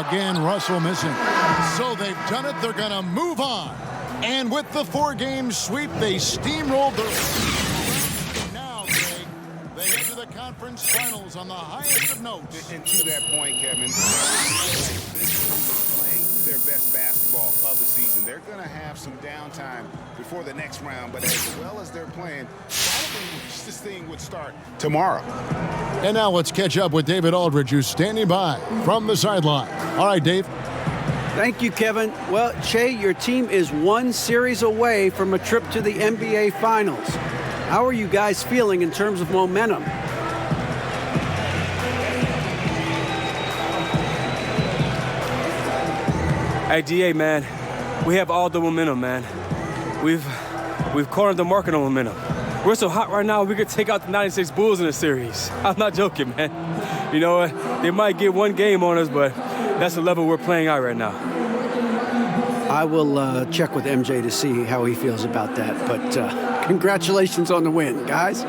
Speaker 5: Again, Russell missing. So they've done it. They're going to move on. And with the 4-game sweep, they steamrolled the... Now, Greg, they head to the conference finals on the highest of notes.
Speaker 6: And to that point, Kevin, this is playing their best basketball of the season. They're going to have some downtime before the next round, but as well as they're playing, probably this thing would start tomorrow.
Speaker 5: And now let's catch up with David Aldridge, who's standing by from the sideline. All right, Dave.
Speaker 17: Thank you, Kevin. Well, Che, your team is 1 series away from a trip to the NBA Finals. How are you guys feeling in terms of momentum?
Speaker 9: Hey, DA, man, we have all the momentum, man. We've cornered the market on momentum. We're so hot right now, we could take out the 96 Bulls in a series. I'm not joking, man. You know what? They might get 1 game on us, but that's the level we're playing at right now.
Speaker 17: I will check with MJ to see how he feels about that. But congratulations on the win, guys.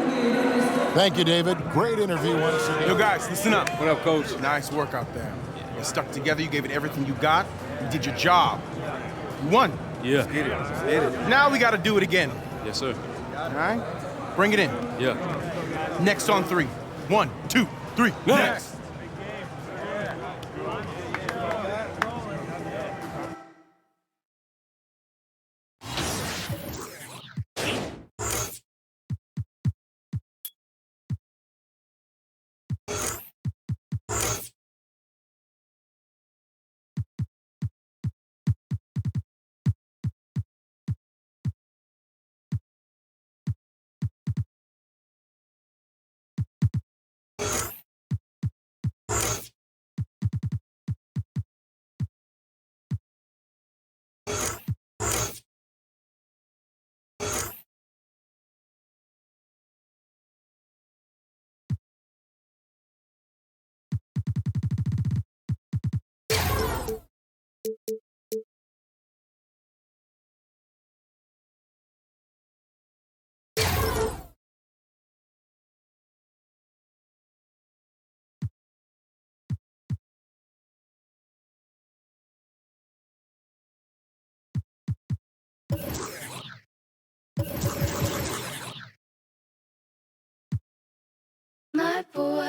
Speaker 5: Thank you, David. Great interview once again.
Speaker 12: Yo, guys, listen up.
Speaker 9: What up, Coach?
Speaker 12: Nice work out there. You stuck together. You gave it everything you got. You did your job. You won.
Speaker 9: Yeah.
Speaker 12: Let's get it. Let's get it. Now we got to do it again.
Speaker 9: Yes, sir.
Speaker 12: All right? Bring it in.
Speaker 9: Yeah.
Speaker 12: Next on 3. 1, 2, 3. Next.
Speaker 1: bad boy.